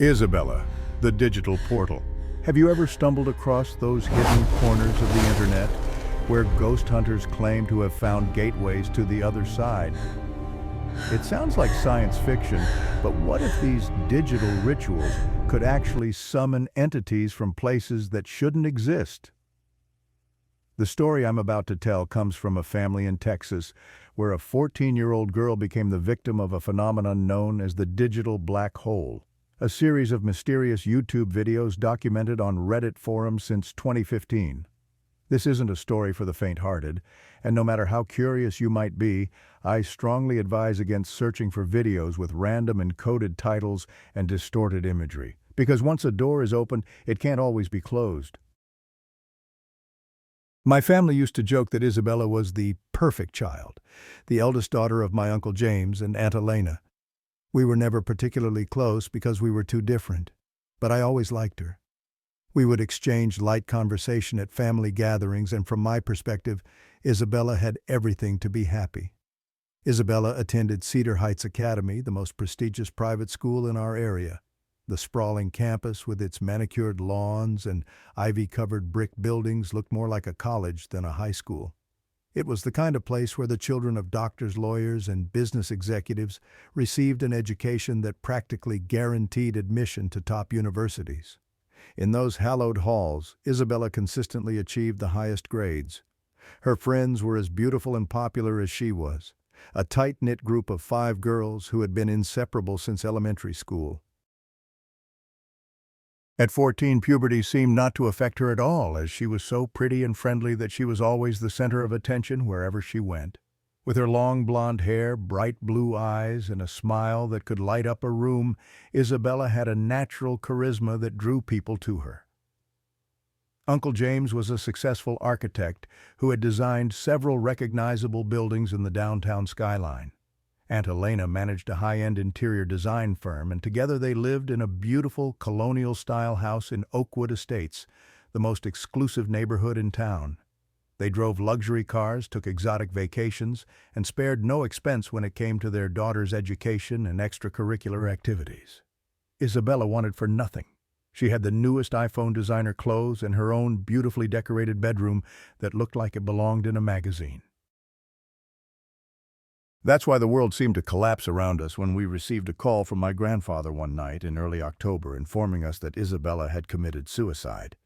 Isabella, the digital portal. Have you ever stumbled across those hidden corners of the internet where ghost hunters claim to have found gateways to the other side? It sounds like science fiction, but what if these digital rituals could actually summon entities from places that shouldn't exist? The story I'm about to tell comes from a family in Texas where a 14-year-old girl became the victim of a phenomenon known as the digital black hole. A series of mysterious YouTube videos documented on Reddit forums since 2015. This isn't a story for the faint-hearted, and no matter how curious you might be, I strongly advise against searching for videos with random encoded titles and distorted imagery, because once a door is open, it can't always be closed. My family used to joke that Isabella was the perfect child, the eldest daughter of my Uncle James and Aunt Elena. We were never particularly close because we were too different, but I always liked her. We would exchange light conversation at family gatherings, and from my perspective, Isabella had everything to be happy. Isabella attended Cedar Heights Academy, the most prestigious private school in our area. The sprawling campus with its manicured lawns and ivy-covered brick buildings looked more like a college than a high school. It was the kind of place where the children of doctors, lawyers, and business executives received an education that practically guaranteed admission to top universities. In those hallowed halls, Isabella consistently achieved the highest grades. Her friends were as beautiful and popular as she was, a tight-knit group of 5 girls who had been inseparable since elementary school. At 14, puberty seemed not to affect her at all, as she was so pretty and friendly that she was always the center of attention wherever she went. With her long blonde hair, bright blue eyes, and a smile that could light up a room, Isabella had a natural charisma that drew people to her. Uncle James was a successful architect who had designed several recognizable buildings in the downtown skyline. Aunt Elena managed a high-end interior design firm, and together they lived in a beautiful colonial-style house in Oakwood Estates, the most exclusive neighborhood in town. They drove luxury cars, took exotic vacations, and spared no expense when it came to their daughter's education and extracurricular activities. Isabella wanted for nothing. She had the newest iPhone designer clothes and her own beautifully decorated bedroom that looked like it belonged in a magazine. That's why the world seemed to collapse around us when we received a call from my grandfather one night in early October informing us that Isabella had committed suicide.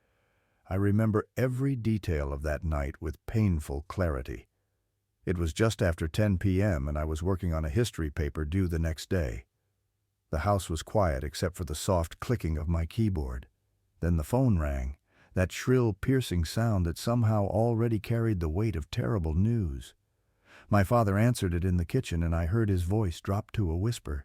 I remember every detail of that night with painful clarity. It was just after 10 p.m. and I was working on a history paper due the next day. The house was quiet except for the soft clicking of my keyboard. Then the phone rang, that shrill, piercing sound that somehow already carried the weight of terrible news. My father answered it in the kitchen, and I heard his voice drop to a whisper.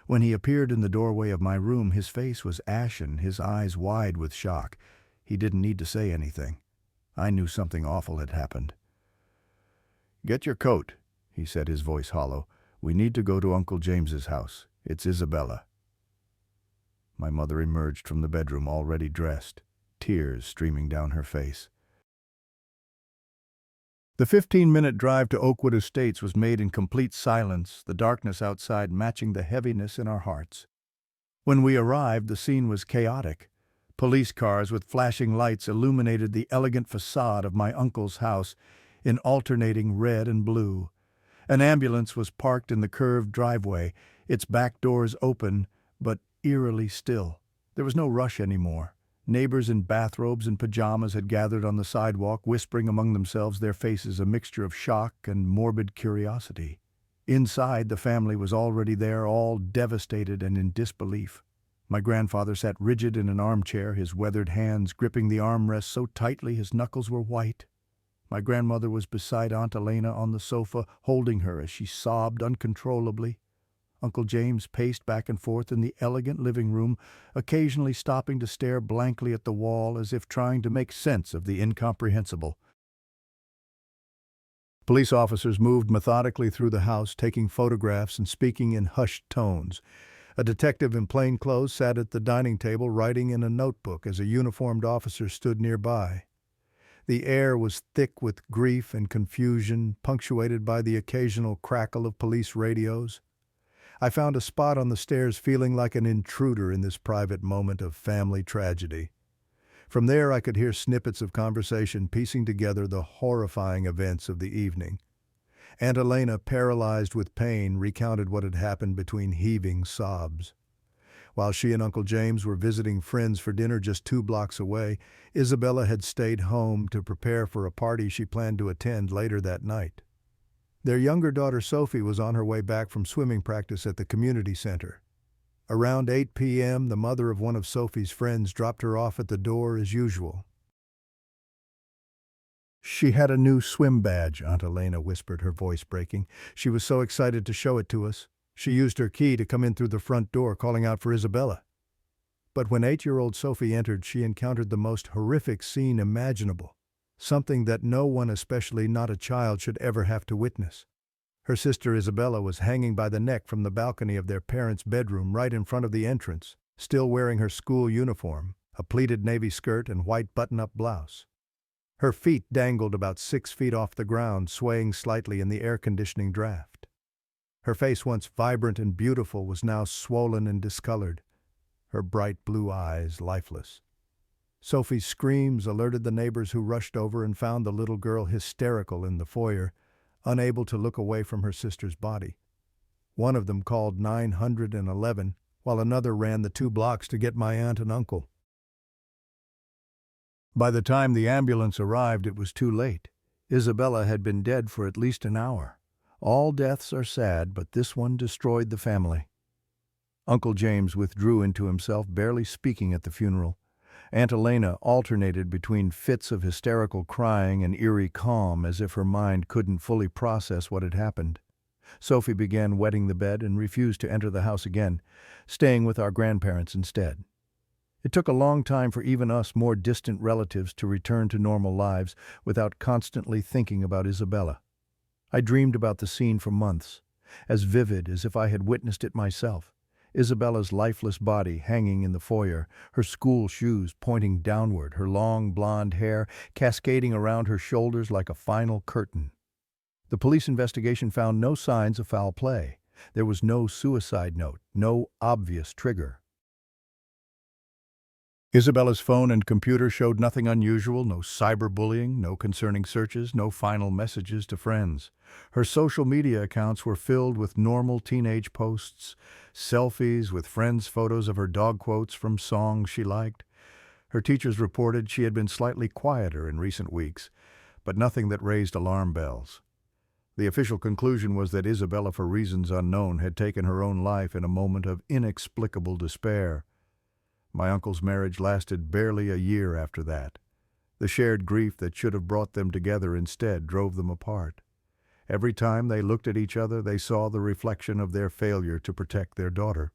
When he appeared in the doorway of my room, his face was ashen, his eyes wide with shock. He didn't need to say anything. I knew something awful had happened. "Get your coat," he said, his voice hollow. "We need to go to Uncle James's house. It's Isabella." My mother emerged from the bedroom already dressed, tears streaming down her face. The 15-minute drive to Oakwood Estates was made in complete silence, the darkness outside matching the heaviness in our hearts. When we arrived, the scene was chaotic. Police cars with flashing lights illuminated the elegant facade of my uncle's house in alternating red and blue. An ambulance was parked in the curved driveway, its back doors open, but eerily still. There was no rush anymore. Neighbors in bathrobes and pajamas had gathered on the sidewalk, whispering among themselves, their faces a mixture of shock and morbid curiosity. Inside, the family was already there, all devastated and in disbelief. My grandfather sat rigid in an armchair, his weathered hands gripping the armrest so tightly his knuckles were white. My grandmother was beside Aunt Elena on the sofa, holding her as she sobbed uncontrollably. Uncle James paced back and forth in the elegant living room, occasionally stopping to stare blankly at the wall as if trying to make sense of the incomprehensible. Police officers moved methodically through the house, taking photographs and speaking in hushed tones. A detective in plain clothes sat at the dining table writing in a notebook as a uniformed officer stood nearby. The air was thick with grief and confusion, punctuated by the occasional crackle of police radios. I found a spot on the stairs feeling like an intruder in this private moment of family tragedy. From there I could hear snippets of conversation piecing together the horrifying events of the evening. Aunt Elena, paralyzed with pain, recounted what had happened between heaving sobs. While she and Uncle James were visiting friends for dinner just 2 blocks away, Isabella had stayed home to prepare for a party she planned to attend later that night. Their younger daughter Sophie was on her way back from swimming practice at the community center. Around 8 p.m., the mother of one of Sophie's friends dropped her off at the door as usual. "She had a new swim badge," Aunt Elena whispered, her voice breaking. "She was so excited to show it to us. She used her key to come in through the front door, calling out for Isabella." But when 8-year-old Sophie entered, she encountered the most horrific scene imaginable, something that no one, especially not a child, should ever have to witness. Her sister Isabella was hanging by the neck from the balcony of their parents' bedroom right in front of the entrance, still wearing her school uniform, a pleated navy skirt and white button-up blouse. Her feet dangled about 6 feet off the ground, swaying slightly in the air-conditioning draft. Her face, once vibrant and beautiful, was now swollen and discolored, her bright blue eyes lifeless. Sophie's screams alerted the neighbors, who rushed over and found the little girl hysterical in the foyer, unable to look away from her sister's body. One of them called 911, while another ran the 2 blocks to get my aunt and uncle. By the time the ambulance arrived, it was too late. Isabella had been dead for at least an hour. All deaths are sad, but this one destroyed the family. Uncle James withdrew into himself, barely speaking at the funeral. Aunt Elena alternated between fits of hysterical crying and eerie calm, as if her mind couldn't fully process what had happened. Sophie began wetting the bed and refused to enter the house again, staying with our grandparents instead. It took a long time for even us more distant relatives to return to normal lives without constantly thinking about Isabella. I dreamed about the scene for months, as vivid as if I had witnessed it myself. Isabella's lifeless body hanging in the foyer, her school shoes pointing downward, her long blonde hair cascading around her shoulders like a final curtain. The police investigation found no signs of foul play. There was no suicide note, no obvious trigger. Isabella's phone and computer showed nothing unusual, no cyberbullying, no concerning searches, no final messages to friends. Her social media accounts were filled with normal teenage posts, selfies with friends' photos of her dog quotes from songs she liked. Her teachers reported she had been slightly quieter in recent weeks, but nothing that raised alarm bells. The official conclusion was that Isabella, for reasons unknown, had taken her own life in a moment of inexplicable despair. My uncle's marriage lasted barely a year after that. The shared grief that should have brought them together instead drove them apart. Every time they looked at each other, they saw the reflection of their failure to protect their daughter.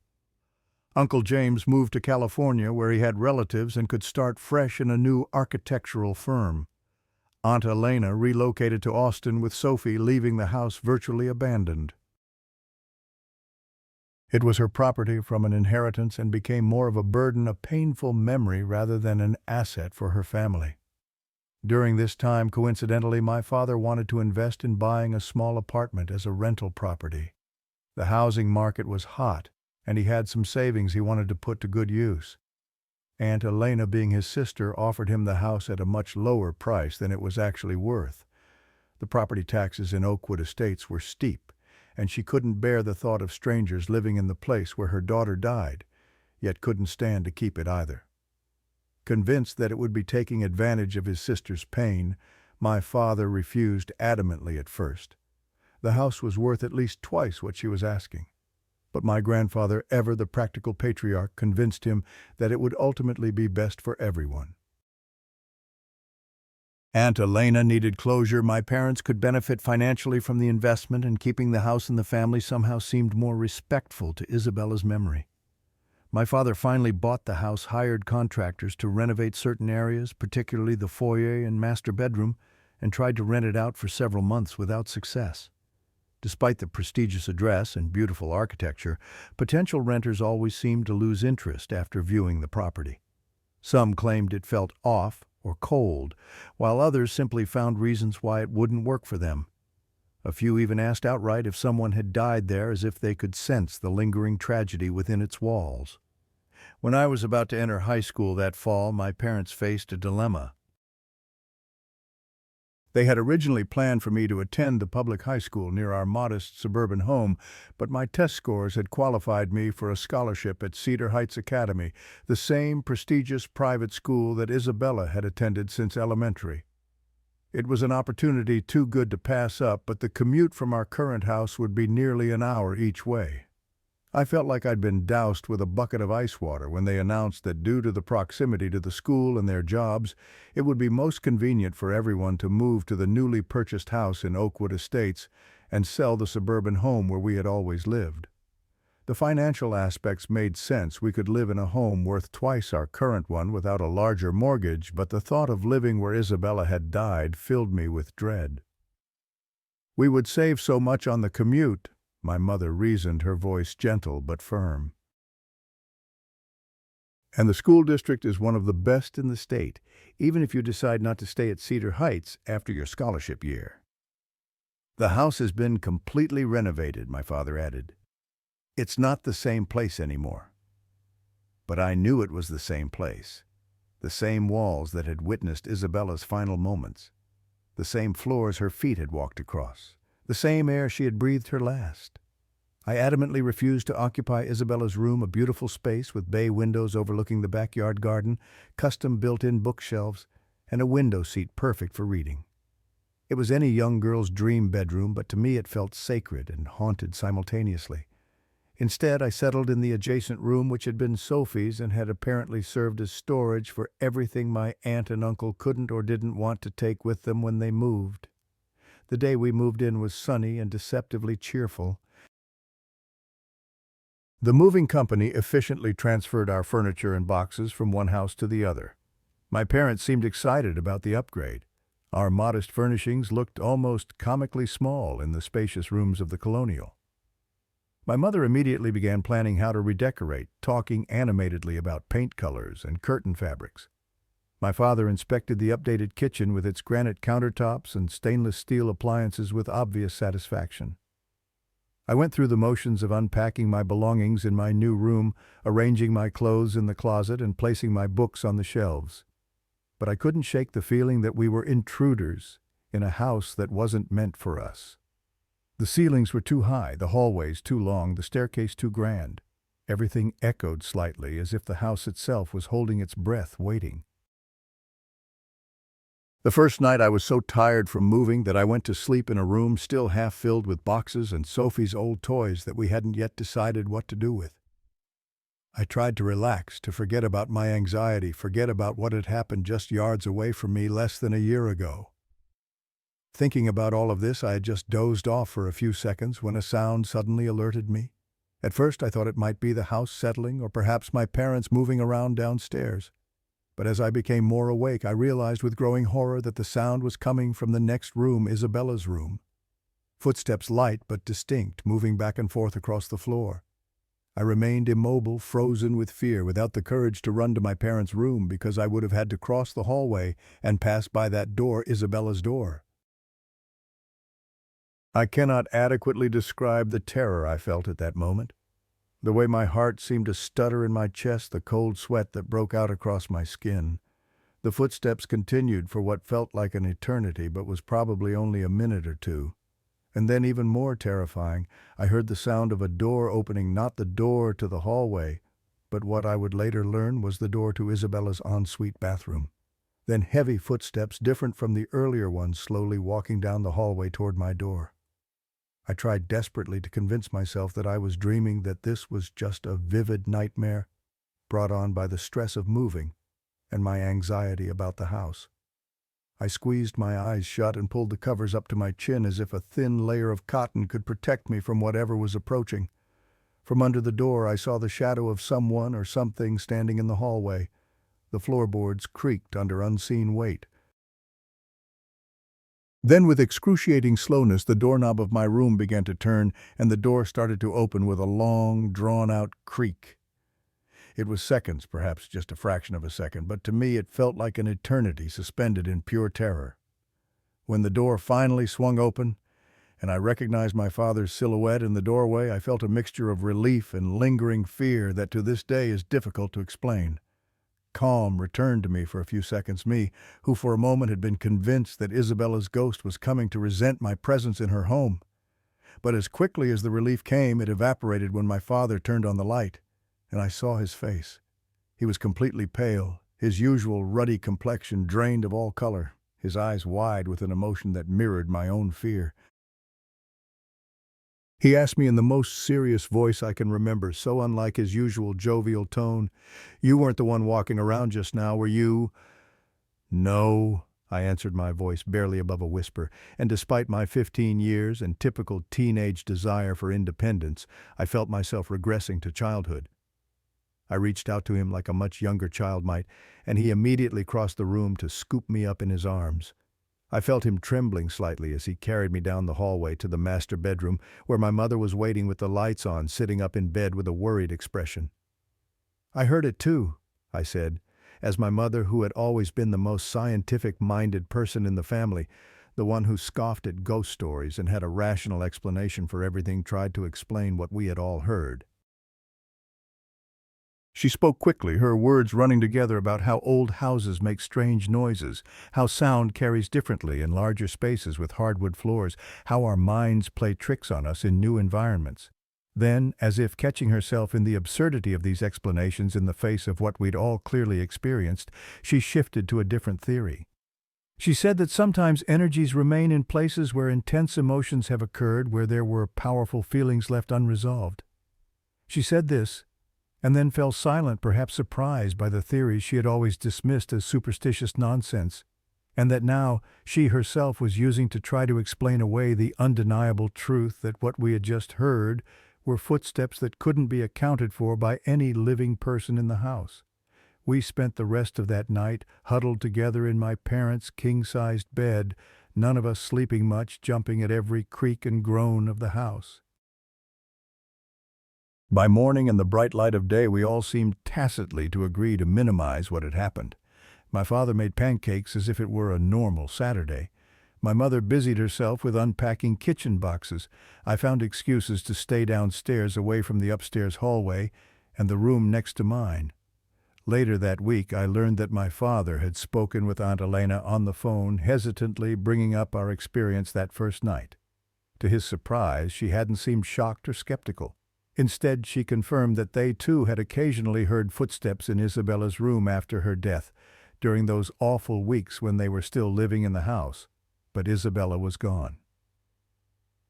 Uncle James moved to California, where he had relatives and could start fresh in a new architectural firm. Aunt Elena relocated to Austin with Sophie, leaving the house virtually abandoned. It was her property from an inheritance and became more of a burden, a painful memory rather than an asset for her family. During this time, coincidentally, my father wanted to invest in buying a small apartment as a rental property. The housing market was hot, and he had some savings he wanted to put to good use. Aunt Elena, being his sister, offered him the house at a much lower price than it was actually worth. The property taxes in Oakwood Estates were steep, and she couldn't bear the thought of strangers living in the place where her daughter died, yet couldn't stand to keep it either. Convinced that it would be taking advantage of his sister's pain, my father refused adamantly at first. The house was worth at least twice what she was asking. But my grandfather, ever the practical patriarch, convinced him that it would ultimately be best for everyone. Aunt Elena needed closure. My parents could benefit financially from the investment, and keeping the house in the family somehow seemed more respectful to Isabella's memory. My father finally bought the house, hired contractors to renovate certain areas, particularly the foyer and master bedroom, and tried to rent it out for several months without success. Despite the prestigious address and beautiful architecture, potential renters always seemed to lose interest after viewing the property. Some claimed it felt off or cold, while others simply found reasons why it wouldn't work for them. A few even asked outright if someone had died there, as if they could sense the lingering tragedy within its walls. When I was about to enter high school that fall, my parents faced a dilemma. They had originally planned for me to attend the public high school near our modest suburban home, but my test scores had qualified me for a scholarship at Cedar Heights Academy, the same prestigious private school that Isabella had attended since elementary. It was an opportunity too good to pass up, but the commute from our current house would be nearly an hour each way. I felt like I'd been doused with a bucket of ice water when they announced that due to the proximity to the school and their jobs, it would be most convenient for everyone to move to the newly purchased house in Oakwood Estates and sell the suburban home where we had always lived. The financial aspects made sense. We could live in a home worth twice our current one without a larger mortgage, but the thought of living where Isabella had died filled me with dread. We would save so much on the commute, my mother reasoned, her voice gentle but firm. And the school district is one of the best in the state, even if you decide not to stay at Cedar Heights after your scholarship year. The house has been completely renovated, my father added. It's not the same place anymore. But I knew it was the same place. The same walls that had witnessed Isabella's final moments. The same floors her feet had walked across. The same air she had breathed her last. I adamantly refused to occupy Isabella's room, a beautiful space with bay windows overlooking the backyard garden, custom built-in bookshelves, and a window seat perfect for reading. It was any young girl's dream bedroom, but to me it felt sacred and haunted simultaneously. Instead, I settled in the adjacent room, which had been Sophie's and had apparently served as storage for everything my aunt and uncle couldn't or didn't want to take with them when they moved. The day we moved in was sunny and deceptively cheerful. The moving company efficiently transferred our furniture and boxes from one house to the other. My parents seemed excited about the upgrade. Our modest furnishings looked almost comically small in the spacious rooms of the Colonial. My mother immediately began planning how to redecorate, talking animatedly about paint colors and curtain fabrics. My father inspected the updated kitchen with its granite countertops and stainless steel appliances with obvious satisfaction. I went through the motions of unpacking my belongings in my new room, arranging my clothes in the closet and placing my books on the shelves. But I couldn't shake the feeling that we were intruders in a house that wasn't meant for us. The ceilings were too high, the hallways too long, the staircase too grand. Everything echoed slightly, as if the house itself was holding its breath, waiting. The first night I was so tired from moving that I went to sleep in a room still half filled with boxes and Sophie's old toys that we hadn't yet decided what to do with. I tried to relax, to forget about my anxiety, forget about what had happened just yards away from me less than a year ago. Thinking about all of this, I had just dozed off for a few seconds when a sound suddenly alerted me. At first I thought it might be the house settling or perhaps my parents moving around downstairs. But as I became more awake, I realized with growing horror that the sound was coming from the next room, Isabella's room. Footsteps light but distinct, moving back and forth across the floor. I remained immobile, frozen with fear, without the courage to run to my parents' room because I would have had to cross the hallway and pass by that door, Isabella's door. I cannot adequately describe the terror I felt at that moment. The way my heart seemed to stutter in my chest, the cold sweat that broke out across my skin. The footsteps continued for what felt like an eternity, but was probably only a minute or two. And then, even more terrifying, I heard the sound of a door opening, not the door to the hallway, but what I would later learn was the door to Isabella's ensuite bathroom. Then heavy footsteps, different from the earlier ones, slowly walking down the hallway toward my door. I tried desperately to convince myself that I was dreaming, that this was just a vivid nightmare brought on by the stress of moving and my anxiety about the house. I squeezed my eyes shut and pulled the covers up to my chin as if a thin layer of cotton could protect me from whatever was approaching. From under the door I saw the shadow of someone or something standing in the hallway. The floorboards creaked under unseen weight. Then, with excruciating slowness, the doorknob of my room began to turn, and the door started to open with a long, drawn-out creak. It was seconds, perhaps just a fraction of a second, but to me it felt like an eternity suspended in pure terror. When the door finally swung open, and I recognized my father's silhouette in the doorway, I felt a mixture of relief and lingering fear that to this day is difficult to explain. Calm returned to me for a few seconds, me, who for a moment had been convinced that Isabella's ghost was coming to resent my presence in her home. But as quickly as the relief came, it evaporated when my father turned on the light, and I saw his face. He was completely pale, his usual ruddy complexion drained of all color, his eyes wide with an emotion that mirrored my own fear. He asked me in the most serious voice I can remember, so unlike his usual jovial tone, "You weren't the one walking around just now, were you?" "No," I answered, my voice barely above a whisper, and despite my 15 years and typical teenage desire for independence, I felt myself regressing to childhood. I reached out to him like a much younger child might, and he immediately crossed the room to scoop me up in his arms. I felt him trembling slightly as he carried me down the hallway to the master bedroom, where my mother was waiting with the lights on, sitting up in bed with a worried expression. "I heard it too," I said, as my mother, who had always been the most scientific-minded person in the family, the one who scoffed at ghost stories and had a rational explanation for everything, tried to explain what we had all heard. She spoke quickly, her words running together, about how old houses make strange noises, how sound carries differently in larger spaces with hardwood floors, how our minds play tricks on us in new environments. Then, as if catching herself in the absurdity of these explanations in the face of what we'd all clearly experienced, she shifted to a different theory. She said that sometimes energies remain in places where intense emotions have occurred, where there were powerful feelings left unresolved. She said this, and then fell silent, perhaps surprised by the theories she had always dismissed as superstitious nonsense, and that now she herself was using to try to explain away the undeniable truth that what we had just heard were footsteps that couldn't be accounted for by any living person in the house. We spent the rest of that night huddled together in my parents' king-sized bed, none of us sleeping much, jumping at every creak and groan of the house. By morning and the bright light of day, we all seemed tacitly to agree to minimize what had happened. My father made pancakes as if it were a normal Saturday. My mother busied herself with unpacking kitchen boxes. I found excuses to stay downstairs away from the upstairs hallway and the room next to mine. Later that week, I learned that my father had spoken with Aunt Elena on the phone, hesitantly bringing up our experience that first night. To his surprise, she hadn't seemed shocked or skeptical. Instead, she confirmed that they too had occasionally heard footsteps in Isabella's room after her death, during those awful weeks when they were still living in the house, but Isabella was gone.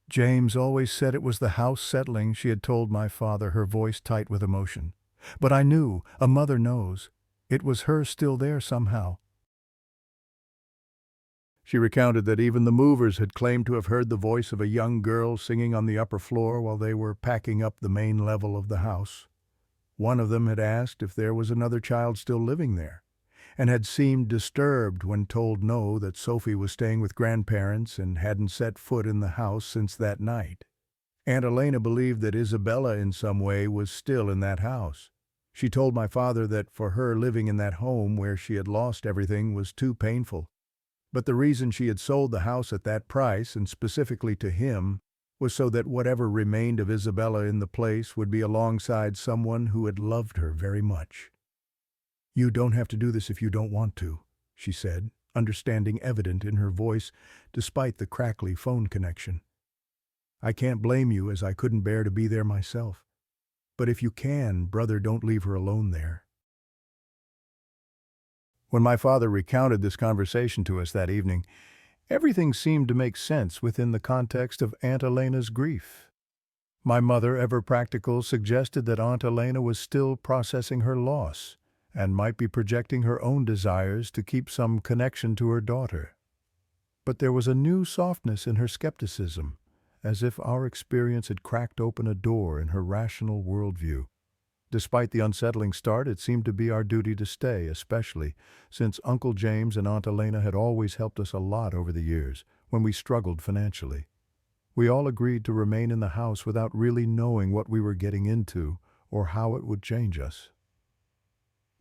"James always said it was the house settling," she had told my father, her voice tight with emotion. "But I knew, a mother knows, it was her still there somehow." She recounted that even the movers had claimed to have heard the voice of a young girl singing on the upper floor while they were packing up the main level of the house. One of them had asked if there was another child still living there, and had seemed disturbed when told no, that Sophie was staying with grandparents and hadn't set foot in the house since that night. Aunt Elena believed that Isabella in some way was still in that house. She told my father that for her, living in that home where she had lost everything was too painful. But the reason she had sold the house at that price, and specifically to him, was so that whatever remained of Isabella in the place would be alongside someone who had loved her very much. "You don't have to do this if you don't want to," she said, understanding evident in her voice despite the crackly phone connection. "I can't blame you, as I couldn't bear to be there myself. But if you can, brother, don't leave her alone there." When my father recounted this conversation to us that evening, everything seemed to make sense within the context of Aunt Elena's grief. My mother, ever practical, suggested that Aunt Elena was still processing her loss and might be projecting her own desires to keep some connection to her daughter. But there was a new softness in her skepticism, as if our experience had cracked open a door in her rational worldview. Despite the unsettling start, it seemed to be our duty to stay, especially since Uncle James and Aunt Elena had always helped us a lot over the years when we struggled financially. We all agreed to remain in the house without really knowing what we were getting into or how it would change us.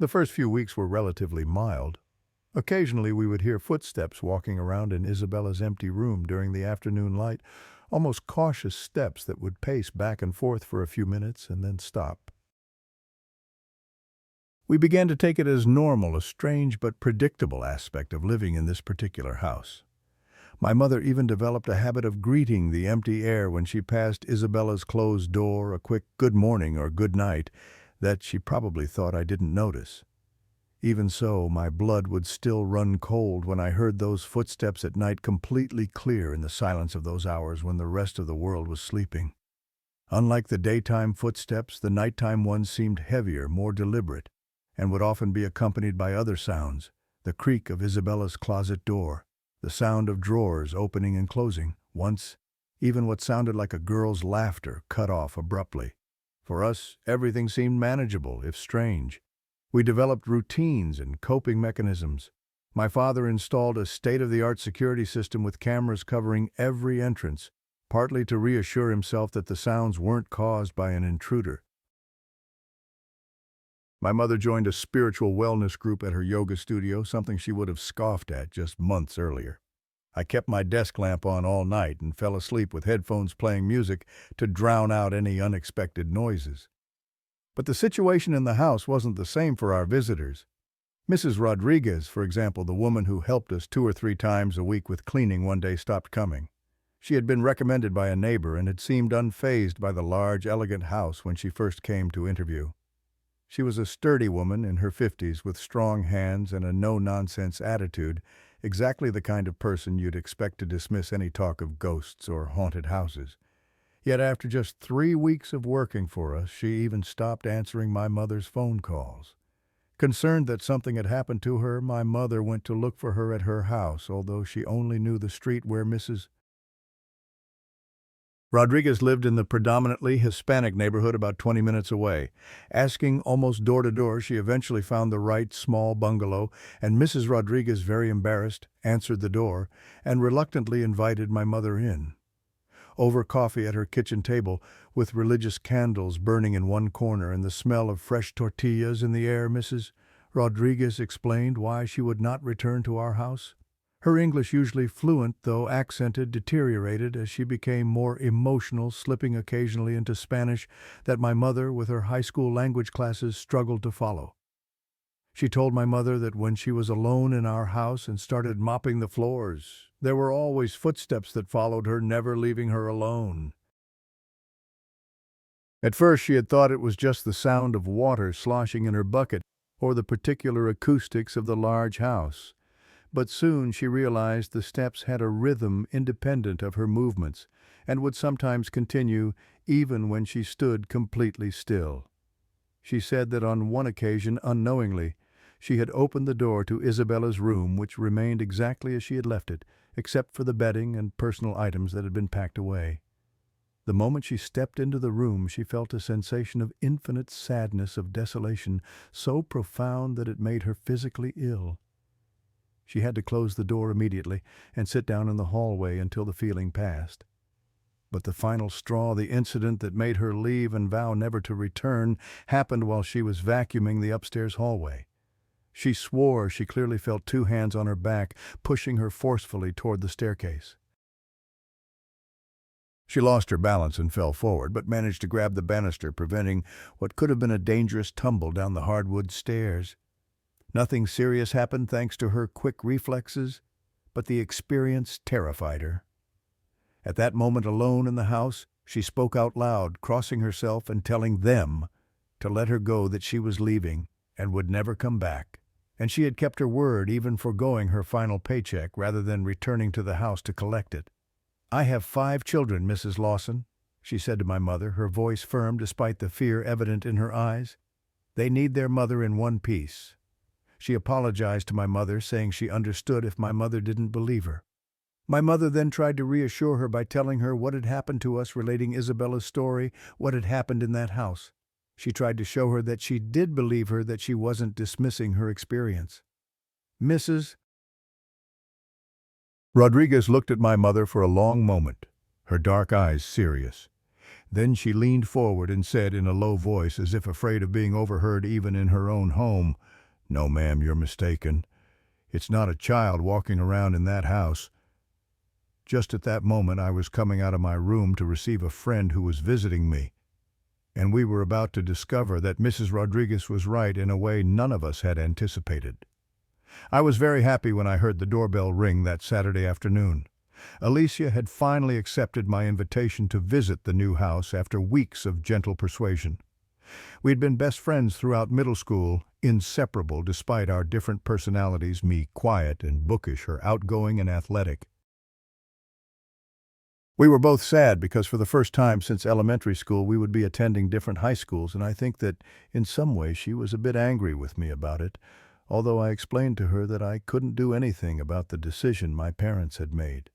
The first few weeks were relatively mild. Occasionally we would hear footsteps walking around in Isabella's empty room during the afternoon light, almost cautious steps that would pace back and forth for a few minutes and then stop. We began to take it as normal, a strange but predictable aspect of living in this particular house. My mother even developed a habit of greeting the empty air when she passed Isabella's closed door, a quick good morning or good night that she probably thought I didn't notice. Even so, my blood would still run cold when I heard those footsteps at night, completely clear in the silence of those hours when the rest of the world was sleeping. Unlike the daytime footsteps, the nighttime ones seemed heavier, more deliberate, and would often be accompanied by other sounds: the creak of Isabella's closet door, the sound of drawers opening and closing, once even what sounded like a girl's laughter cut off abruptly. For us, everything seemed manageable, if strange. We developed routines and coping mechanisms. My father installed a state-of-the-art security system with cameras covering every entrance, partly to reassure himself that the sounds weren't caused by an intruder. My mother joined a spiritual wellness group at her yoga studio, something she would have scoffed at just months earlier. I kept my desk lamp on all night and fell asleep with headphones playing music to drown out any unexpected noises. But the situation in the house wasn't the same for our visitors. Mrs. Rodriguez, for example, the woman who helped us 2 or 3 times a week with cleaning, one day stopped coming. She had been recommended by a neighbor and had seemed unfazed by the large, elegant house when she first came to interview. She was a sturdy woman in her 50s with strong hands and a no-nonsense attitude, exactly the kind of person you'd expect to dismiss any talk of ghosts or haunted houses. Yet after just 3 weeks of working for us, she even stopped answering my mother's phone calls. Concerned that something had happened to her, my mother went to look for her at her house, although she only knew the street where Mrs. Rodriguez lived, in the predominantly Hispanic neighborhood about 20 minutes away. Asking almost door to door, she eventually found the right small bungalow, and Mrs. Rodriguez, very embarrassed, answered the door and reluctantly invited my mother in. Over coffee at her kitchen table, with religious candles burning in one corner and the smell of fresh tortillas in the air, Mrs. Rodriguez explained why she would not return to our house. Her English, usually fluent though accented, deteriorated as she became more emotional, slipping occasionally into Spanish that my mother, with her high school language classes, struggled to follow. She told my mother that when she was alone in our house and started mopping the floors, there were always footsteps that followed her, never leaving her alone. At first she had thought it was just the sound of water sloshing in her bucket or the particular acoustics of the large house. But soon she realized the steps had a rhythm independent of her movements and would sometimes continue even when she stood completely still. She said that on one occasion, unknowingly, she had opened the door to Isabella's room, which remained exactly as she had left it, except for the bedding and personal items that had been packed away. The moment she stepped into the room, she felt a sensation of infinite sadness, of desolation, so profound that it made her physically ill. She had to close the door immediately and sit down in the hallway until the feeling passed. But the final straw, the incident that made her leave and vow never to return, happened while she was vacuuming the upstairs hallway. She swore she clearly felt 2 hands on her back, pushing her forcefully toward the staircase. She lost her balance and fell forward, but managed to grab the banister, preventing what could have been a dangerous tumble down the hardwood stairs. Nothing serious happened thanks to her quick reflexes, but the experience terrified her. At that moment, alone in the house, she spoke out loud, crossing herself and telling them to let her go, that she was leaving and would never come back. And she had kept her word, even foregoing her final paycheck rather than returning to the house to collect it. "I have 5 children, Mrs. Lawson," she said to my mother, her voice firm despite the fear evident in her eyes. "They need their mother in one piece." She apologized to my mother, saying she understood if my mother didn't believe her. My mother then tried to reassure her by telling her what had happened to us, relating Isabella's story, what had happened in that house. She tried to show her that she did believe her, that she wasn't dismissing her experience. Mrs. Rodriguez looked at my mother for a long moment, her dark eyes serious. Then she leaned forward and said in a low voice, as if afraid of being overheard even in her own home, "No, ma'am, you're mistaken. It's not a child walking around in that house. Just at that moment, I was coming out of my room to receive a friend who was visiting me, and we were about to discover that Mrs. Rodriguez was right in a way none of us had anticipated. I was very happy when I heard the doorbell ring that Saturday afternoon. Alicia had finally accepted my invitation to visit the new house after weeks of gentle persuasion. We'd been best friends throughout middle school, inseparable despite our different personalities, me quiet and bookish, her outgoing and athletic. We were both sad because for the first time since elementary school we would be attending different high schools, and I think that in some way she was a bit angry with me about it, although I explained to her that I couldn't do anything about the decision my parents had made.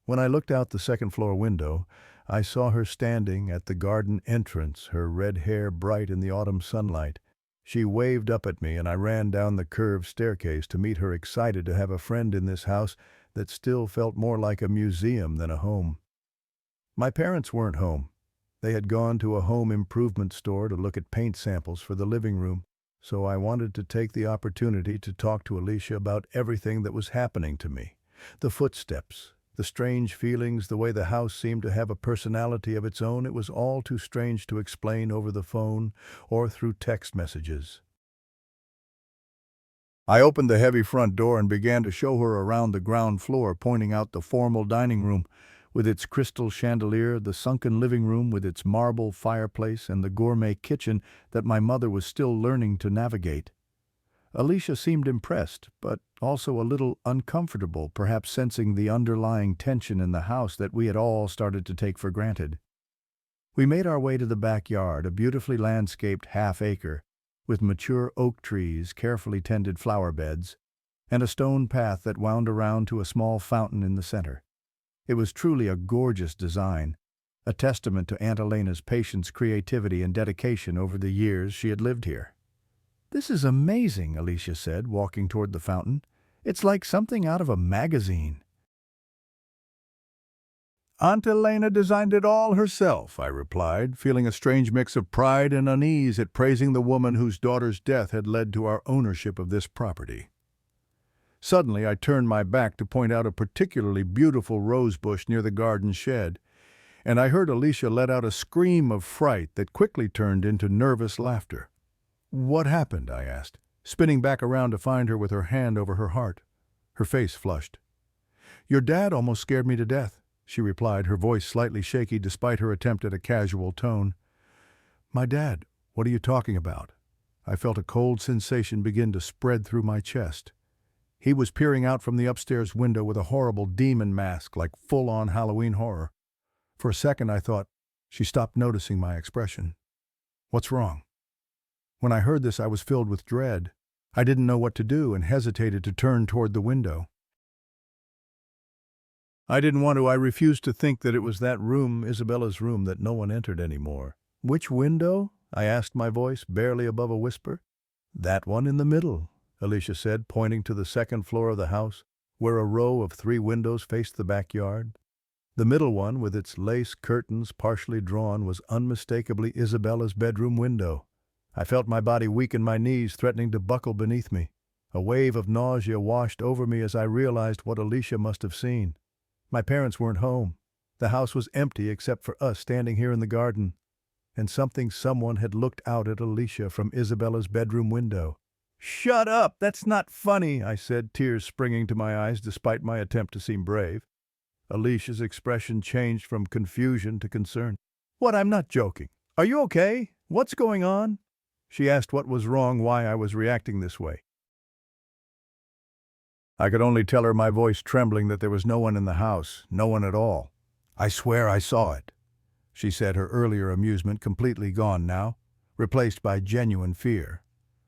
When I looked out the second-floor window, I saw her standing at the garden entrance, her red hair bright in the autumn sunlight. She waved up at me, and I ran down the curved staircase to meet her, excited to have a friend in this house that still felt more like a museum than a home. My parents weren't home. They had gone to a home improvement store to look at paint samples for the living room, so I wanted to take the opportunity to talk to Alicia about everything that was happening to me. The footsteps, the strange feelings, the way the house seemed to have a personality of its own. It was all too strange to explain over the phone or through text messages. I opened the heavy front door and began to show her around the ground floor, pointing out the formal dining room with its crystal chandelier, the sunken living room with its marble fireplace, and the gourmet kitchen that my mother was still learning to navigate. Alicia seemed impressed, but also a little uncomfortable, perhaps sensing the underlying tension in the house that we had all started to take for granted. We made our way to the backyard, a beautifully landscaped half-acre, with mature oak trees, carefully tended flower beds, and a stone path that wound around to a small fountain in the center. It was truly a gorgeous design, a testament to Aunt Elena's patience, creativity, and dedication over the years she had lived here. "This is amazing," Alicia said, walking toward the fountain. "It's like something out of a magazine." "Aunt Elena designed it all herself," I replied, feeling a strange mix of pride and unease at praising the woman whose daughter's death had led to our ownership of this property. Suddenly, I turned my back to point out a particularly beautiful rose bush near the garden shed, and I heard Alicia let out a scream of fright that quickly turned into nervous laughter. "What happened?" I asked, spinning back around to find her with her hand over her heart. Her face flushed. "Your dad almost scared me to death," she replied, her voice slightly shaky despite her attempt at a casual tone. "My dad? What are you talking about?" I felt a cold sensation begin to spread through my chest. He was peering out from the upstairs window with a horrible demon mask, like full-on Halloween horror. For a second I thought she stopped noticing my expression. "What's wrong?" When I heard this, I was filled with dread. I didn't know what to do and hesitated to turn toward the window. I didn't want to. I refused to think that it was that room, Isabella's room, that no one entered anymore. "Which window?" I asked, my voice barely above a whisper. "That one in the middle," Alicia said, pointing to the second floor of the house, where a row of 3 windows faced the backyard. The middle one, with its lace curtains partially drawn, was unmistakably Isabella's bedroom window. I felt my body weak and my knees threatening to buckle beneath me. A wave of nausea washed over me as I realized what Alicia must have seen. My parents weren't home. The house was empty except for us standing here in the garden. And someone had looked out at Alicia from Isabella's bedroom window. "Shut up! That's not funny," I said, tears springing to my eyes despite my attempt to seem brave. Alicia's expression changed from confusion to concern. "What? I'm not joking. Are you okay? What's going on?" She asked what was wrong, why I was reacting this way. I could only tell her, my voice trembling, that there was no one in the house, no one at all. "I swear I saw it," she said, her earlier amusement completely gone now, replaced by genuine fear.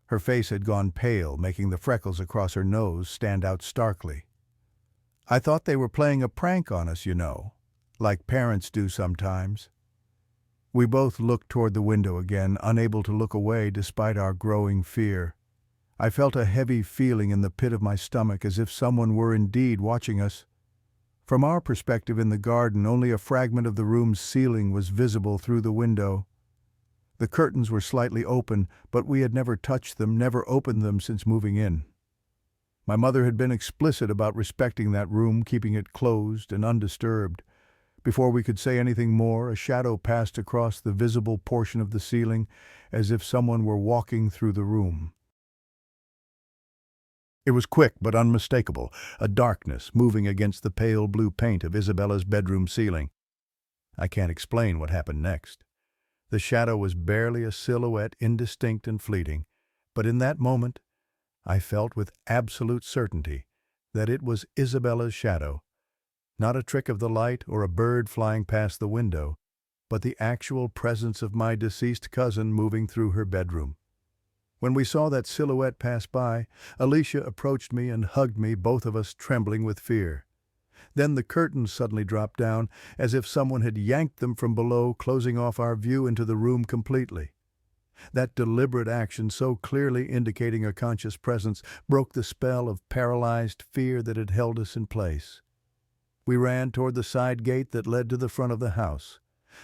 Her face had gone pale, making the freckles across her nose stand out starkly. "I thought they were playing a prank on us, you know, like parents do sometimes." We both looked toward the window again, unable to look away despite our growing fear. I felt a heavy feeling in the pit of my stomach, as if someone were indeed watching us. From our perspective in the garden, only a fragment of the room's ceiling was visible through the window. The curtains were slightly open, but we had never touched them, never opened them since moving in. My mother had been explicit about respecting that room, keeping it closed and undisturbed. Before we could say anything more, a shadow passed across the visible portion of the ceiling, as if someone were walking through the room. It was quick but unmistakable, a darkness moving against the pale blue paint of Isabella's bedroom ceiling. I can't explain what happened next. The shadow was barely a silhouette, indistinct and fleeting, but in that moment, I felt with absolute certainty that it was Isabella's shadow, not a trick of the light or a bird flying past the window, but the actual presence of my deceased cousin moving through her bedroom. When we saw that silhouette pass by, Alicia approached me and hugged me, both of us trembling with fear. Then the curtains suddenly dropped down, as if someone had yanked them from below, closing off our view into the room completely. That deliberate action, so clearly indicating a conscious presence, broke the spell of paralyzed fear that had held us in place. We ran toward the side gate that led to the front of the house,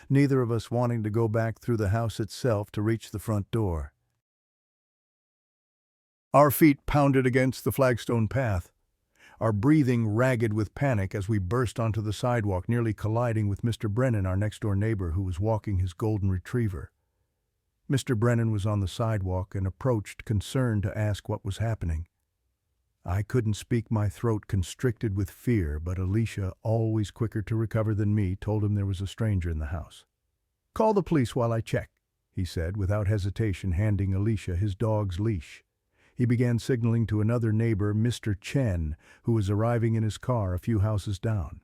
neither of us wanting to go back through the house itself to reach the front door. Our feet pounded against the flagstone path, our breathing ragged with panic as we burst onto the sidewalk, nearly colliding with Mr. Brennan, our next-door neighbor, who was walking his golden retriever. Mr. Brennan was on the sidewalk and approached, concerned, to ask what was happening. I couldn't speak, my throat constricted with fear, but Alicia, always quicker to recover than me, told him there was a stranger in the house. "Call the police while I check," he said, without hesitation, handing Alicia his dog's leash. He began signaling to another neighbor, Mr. Chen, who was arriving in his car a few houses down.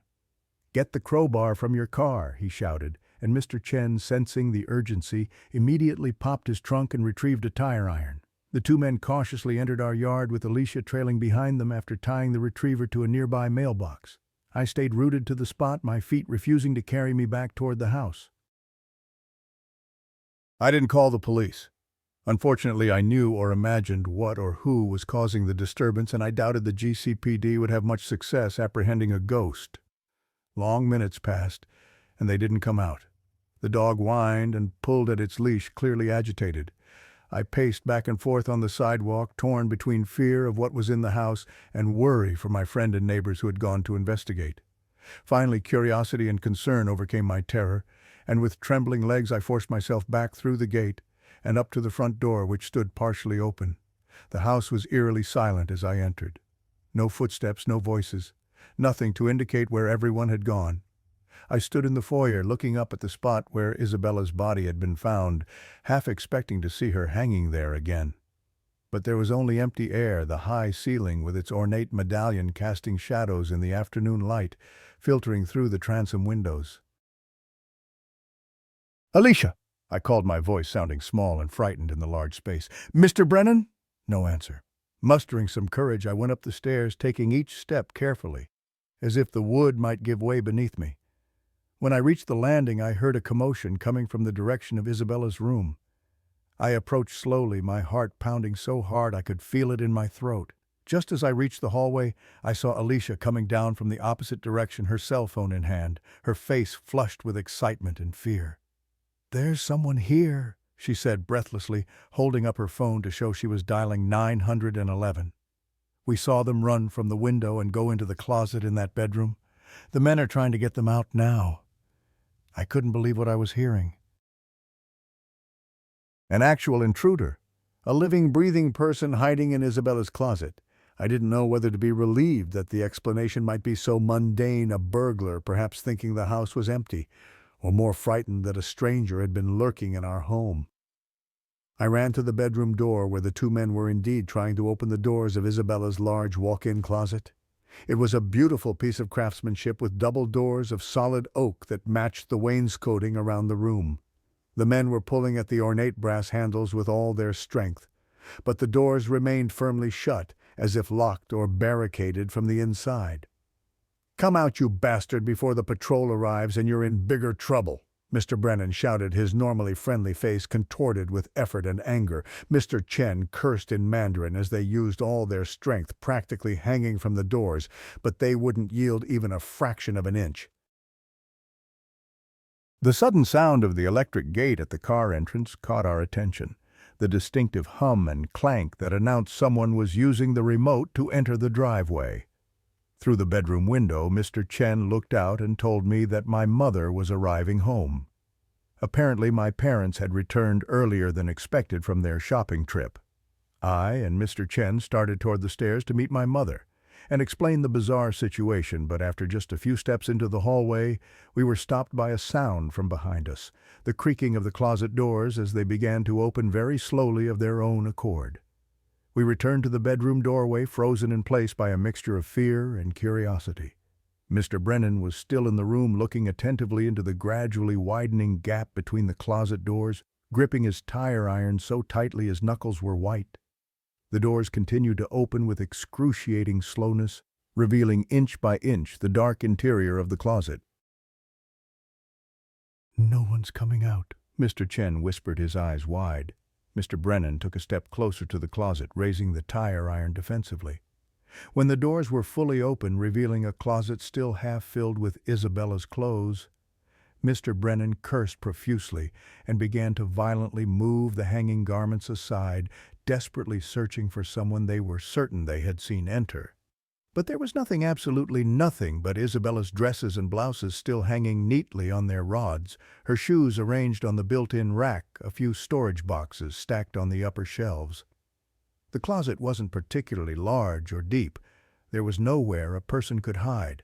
"Get the crowbar from your car," he shouted, and Mr. Chen, sensing the urgency, immediately popped his trunk and retrieved a tire iron. The two men cautiously entered our yard, with Alicia trailing behind them after tying the retriever to a nearby mailbox. I stayed rooted to the spot, my feet refusing to carry me back toward the house. I didn't call the police. Unfortunately, I knew or imagined what or who was causing the disturbance, and I doubted the GCPD would have much success apprehending a ghost. Long minutes passed, and they didn't come out. The dog whined and pulled at its leash, clearly agitated. I paced back and forth on the sidewalk, torn between fear of what was in the house and worry for my friend and neighbors who had gone to investigate. Finally, curiosity and concern overcame my terror, and with trembling legs I forced myself back through the gate and up to the front door, which stood partially open. The house was eerily silent as I entered. No footsteps, no voices, nothing to indicate where everyone had gone. I stood in the foyer, looking up at the spot where Isabella's body had been found, half expecting to see her hanging there again. But there was only empty air, the high ceiling with its ornate medallion casting shadows in the afternoon light, filtering through the transom windows. "Alicia!" I called, my voice sounding small and frightened in the large space. "Mr. Brennan?" No answer. Mustering some courage, I went up the stairs, taking each step carefully, as if the wood might give way beneath me. When I reached the landing, I heard a commotion coming from the direction of Isabella's room. I approached slowly, my heart pounding so hard I could feel it in my throat. Just as I reached the hallway, I saw Alicia coming down from the opposite direction, her cell phone in hand, her face flushed with excitement and fear. "There's someone here," she said breathlessly, holding up her phone to show she was dialing 911. "We saw them run from the window and go into the closet in that bedroom. The men are trying to get them out now." I couldn't believe what I was hearing. An actual intruder, a living, breathing person hiding in Isabella's closet. I didn't know whether to be relieved that the explanation might be so mundane, a burglar perhaps thinking the house was empty, or more frightened that a stranger had been lurking in our home. I ran to the bedroom door, where the two men were indeed trying to open the doors of Isabella's large walk-in closet. It was a beautiful piece of craftsmanship with double doors of solid oak that matched the wainscoting around the room. The men were pulling at the ornate brass handles with all their strength, but the doors remained firmly shut, as if locked or barricaded from the inside. "Come out, you bastard, before the patrol arrives and you're in bigger trouble," Mr. Brennan shouted, his normally friendly face contorted with effort and anger. Mr. Chen cursed in Mandarin as they used all their strength, practically hanging from the doors, but they wouldn't yield even a fraction of an inch. The sudden sound of the electric gate at the car entrance caught our attention. the distinctive hum and clank that announced someone was using the remote to enter the driveway. Through the bedroom window, Mr. Chen looked out and told me that my mother was arriving home. Apparently, my parents had returned earlier than expected from their shopping trip. I and Mr. Chen started toward the stairs to meet my mother and explain the bizarre situation, but after just a few steps into the hallway, we were stopped by a sound from behind us, the creaking of the closet doors as they began to open very slowly of their own accord. We returned to the bedroom doorway, frozen in place by a mixture of fear and curiosity. Mr. Brennan was still in the room, looking attentively into the gradually widening gap between the closet doors, gripping his tire iron so tightly his knuckles were white. The doors continued to open with excruciating slowness, revealing inch by inch the dark interior of the closet. "No one's coming out," Mr. Chen whispered, his eyes wide. Mr. Brennan took a step closer to the closet, raising the tire iron defensively. When the doors were fully open, revealing a closet still half filled with Isabella's clothes, Mr. Brennan cursed profusely and began to violently move the hanging garments aside, desperately searching for someone they were certain they had seen enter. But there was absolutely nothing but Isabella's dresses and blouses still hanging neatly on their rods, her shoes arranged on the built-in rack, a few storage boxes stacked on the upper shelves. The closet wasn't particularly large or deep. There was nowhere a person could hide.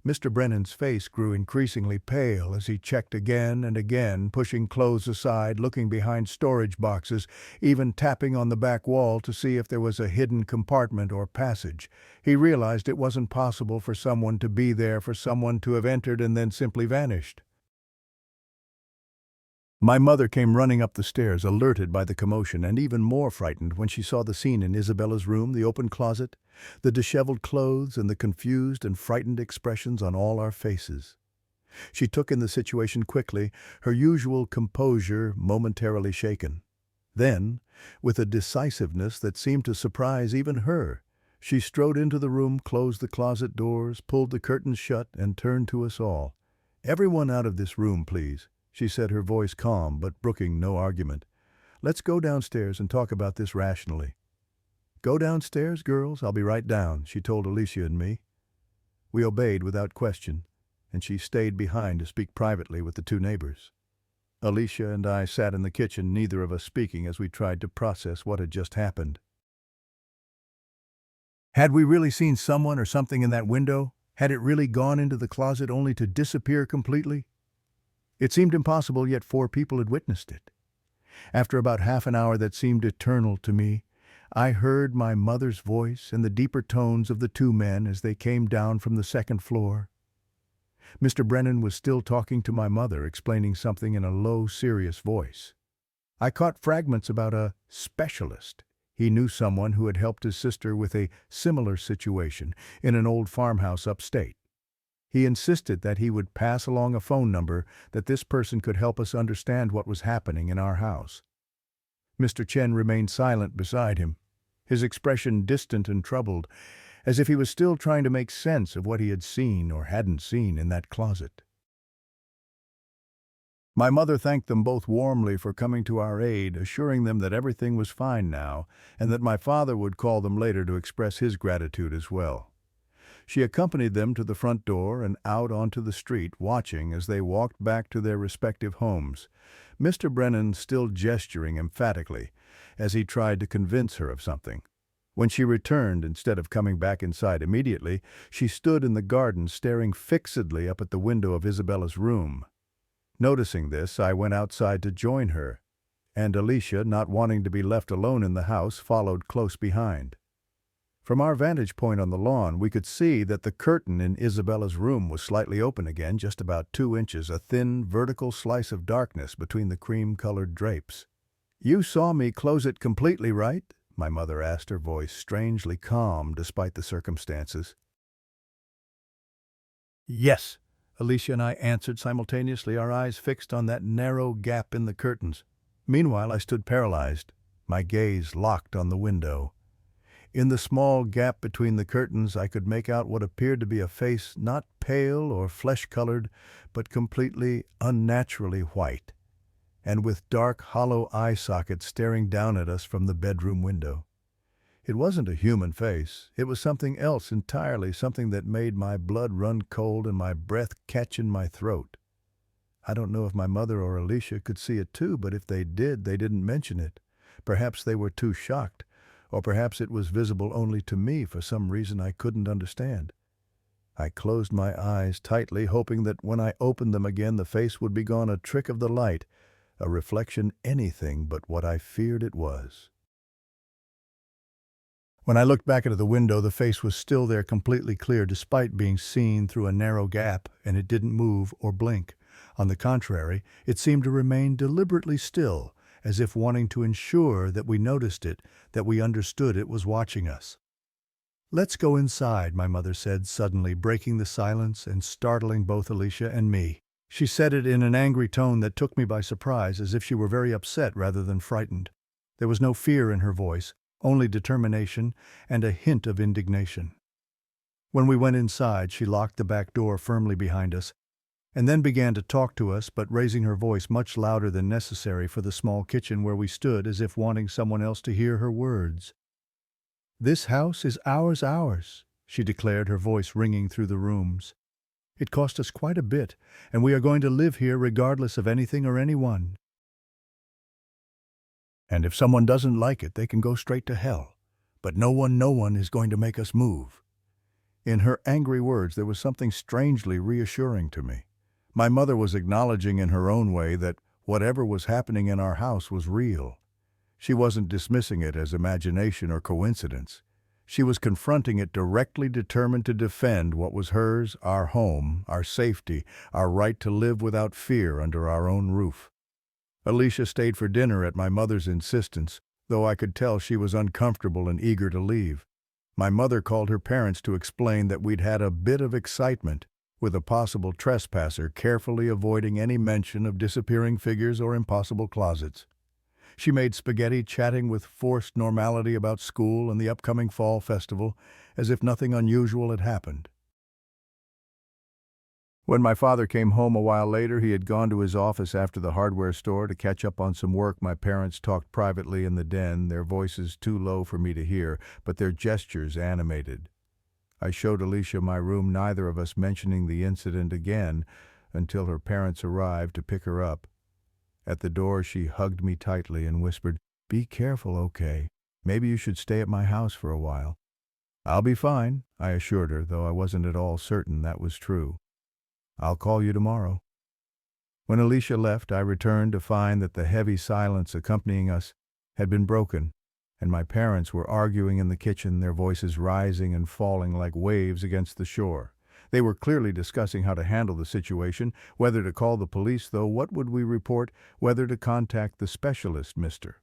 Mr. Brennan's face grew increasingly pale as he checked again and again, pushing clothes aside, looking behind storage boxes, even tapping on the back wall to see if there was a hidden compartment or passage. He realized it wasn't possible for someone to be there, for someone to have entered and then simply vanished. My mother came running up the stairs, alerted by the commotion, and even more frightened when she saw the scene in Isabella's room, the open closet, the disheveled clothes, and the confused and frightened expressions on all our faces. She took in the situation quickly, her usual composure momentarily shaken. Then, with a decisiveness that seemed to surprise even her, she strode into the room, closed the closet doors, pulled the curtains shut, and turned to us all. "Everyone out of this room, please," she said, her voice calm but brooking no argument. "Let's go downstairs and talk about this rationally." "Go downstairs, girls, I'll be right down," she told Alicia and me. We obeyed without question, and she stayed behind to speak privately with the two neighbors. Alicia and I sat in the kitchen, neither of us speaking, as we tried to process what had just happened. Had we really seen someone or something in that window? Had it really gone into the closet only to disappear completely? It seemed impossible, yet 4 people had witnessed it. After about half an hour that seemed eternal to me, I heard my mother's voice and the deeper tones of the 2 men as they came down from the 2nd floor. Mr. Brennan was still talking to my mother, explaining something in a low, serious voice. I caught fragments about a specialist. He knew someone who had helped his sister with a similar situation in an old farmhouse upstate. He insisted that he would pass along a phone number, that this person could help us understand what was happening in our house. Mr. Chen remained silent beside him, his expression distant and troubled, as if he was still trying to make sense of what he had seen or hadn't seen in that closet. My mother thanked them both warmly for coming to our aid, assuring them that everything was fine now, and that my father would call them later to express his gratitude as well. She accompanied them to the front door and out onto the street, watching as they walked back to their respective homes, Mr. Brennan still gesturing emphatically as he tried to convince her of something. When she returned, instead of coming back inside immediately, she stood in the garden staring fixedly up at the window of Isabella's room. Noticing this, I went outside to join her, and Alicia, not wanting to be left alone in the house, followed close behind. From our vantage point on the lawn, we could see that the curtain in Isabella's room was slightly open again, just about 2 inches, a thin, vertical slice of darkness between the cream-colored drapes. "You saw me close it completely, right?" my mother asked, her voice strangely calm despite the circumstances. "Yes," Alicia and I answered simultaneously, our eyes fixed on that narrow gap in the curtains. Meanwhile, I stood paralyzed, my gaze locked on the window. In the small gap between the curtains, I could make out what appeared to be a face not pale or flesh-colored, but completely unnaturally white. and with dark, hollow eye sockets staring down at us from the bedroom window. It wasn't a human face. It was something else entirely, something that made my blood run cold and my breath catch in my throat. I don't know if my mother or Alicia could see it too, but if they did, they didn't mention it. Perhaps they were too shocked, or perhaps it was visible only to me for some reason I couldn't understand. I closed my eyes tightly, hoping that when I opened them again the face would be gone, a trick of the light, a reflection anything but what I feared it was. When I looked back into the window, the face was still there, completely clear, despite being seen through a narrow gap, and it didn't move or blink. On the contrary, it seemed to remain deliberately still, as if wanting to ensure that we noticed it, that we understood it was watching us. "Let's go inside," my mother said, suddenly breaking the silence and startling both Alicia and me. She said it in an angry tone that took me by surprise, as if she were very upset rather than frightened. There was no fear in her voice, only determination and a hint of indignation. When we went inside, she locked the back door firmly behind us, and then began to talk to us, but raising her voice much louder than necessary for the small kitchen where we stood, as if wanting someone else to hear her words. "This house is ours," she declared, her voice ringing through the rooms. "It cost us quite a bit, and we are going to live here regardless of anything or anyone. And if someone doesn't like it, they can go straight to hell. But no one is going to make us move." In her angry words, there was something strangely reassuring to me. My mother was acknowledging in her own way that whatever was happening in our house was real. She wasn't dismissing it as imagination or coincidence. She was confronting it directly, determined to defend what was hers, our home, our safety, our right to live without fear under our own roof. Alicia stayed for dinner at my mother's insistence, though I could tell she was uncomfortable and eager to leave. My mother called her parents to explain that we'd had a bit of excitement with a possible trespasser, carefully avoiding any mention of disappearing figures or impossible closets. She made spaghetti, chatting with forced normality about school and the upcoming fall festival, as if nothing unusual had happened. When my father came home a while later, he had gone to his office after the hardware store to catch up on some work. My parents talked privately in the den, their voices too low for me to hear, but their gestures animated. I showed Alicia my room, neither of us mentioning the incident again until her parents arrived to pick her up. At the door, she hugged me tightly and whispered, "Be careful, okay? Maybe you should stay at my house for a while." "I'll be fine," I assured her, though I wasn't at all certain that was true. "I'll call you tomorrow." When Alicia left, I returned to find that the heavy silence accompanying us had been broken, and my parents were arguing in the kitchen, their voices rising and falling like waves against the shore. They were clearly discussing how to handle the situation, whether to call the police, though what would we report, whether to contact the specialist, Mr.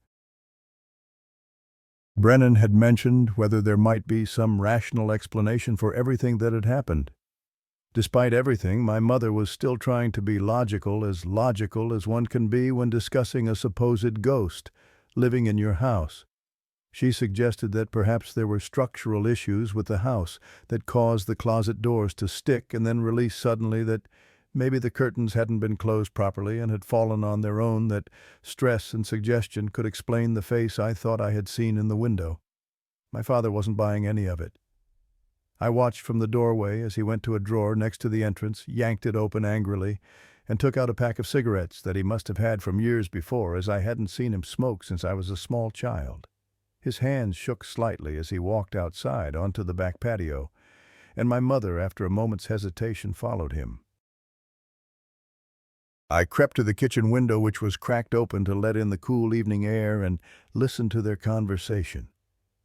Brennan had mentioned, whether there might be some rational explanation for everything that had happened. Despite everything, my mother was still trying to be logical as one can be when discussing a supposed ghost living in your house. She suggested that perhaps there were structural issues with the house that caused the closet doors to stick and then release suddenly, that maybe the curtains hadn't been closed properly and had fallen on their own, that stress and suggestion could explain the face I thought I had seen in the window. My father wasn't buying any of it. I watched from the doorway as he went to a drawer next to the entrance, yanked it open angrily, and took out a pack of cigarettes that he must have had from years before, as I hadn't seen him smoke since I was a small child. His hands shook slightly as he walked outside onto the back patio, and my mother, after a moment's hesitation, followed him. I crept to the kitchen window, which was cracked open to let in the cool evening air, and listened to their conversation.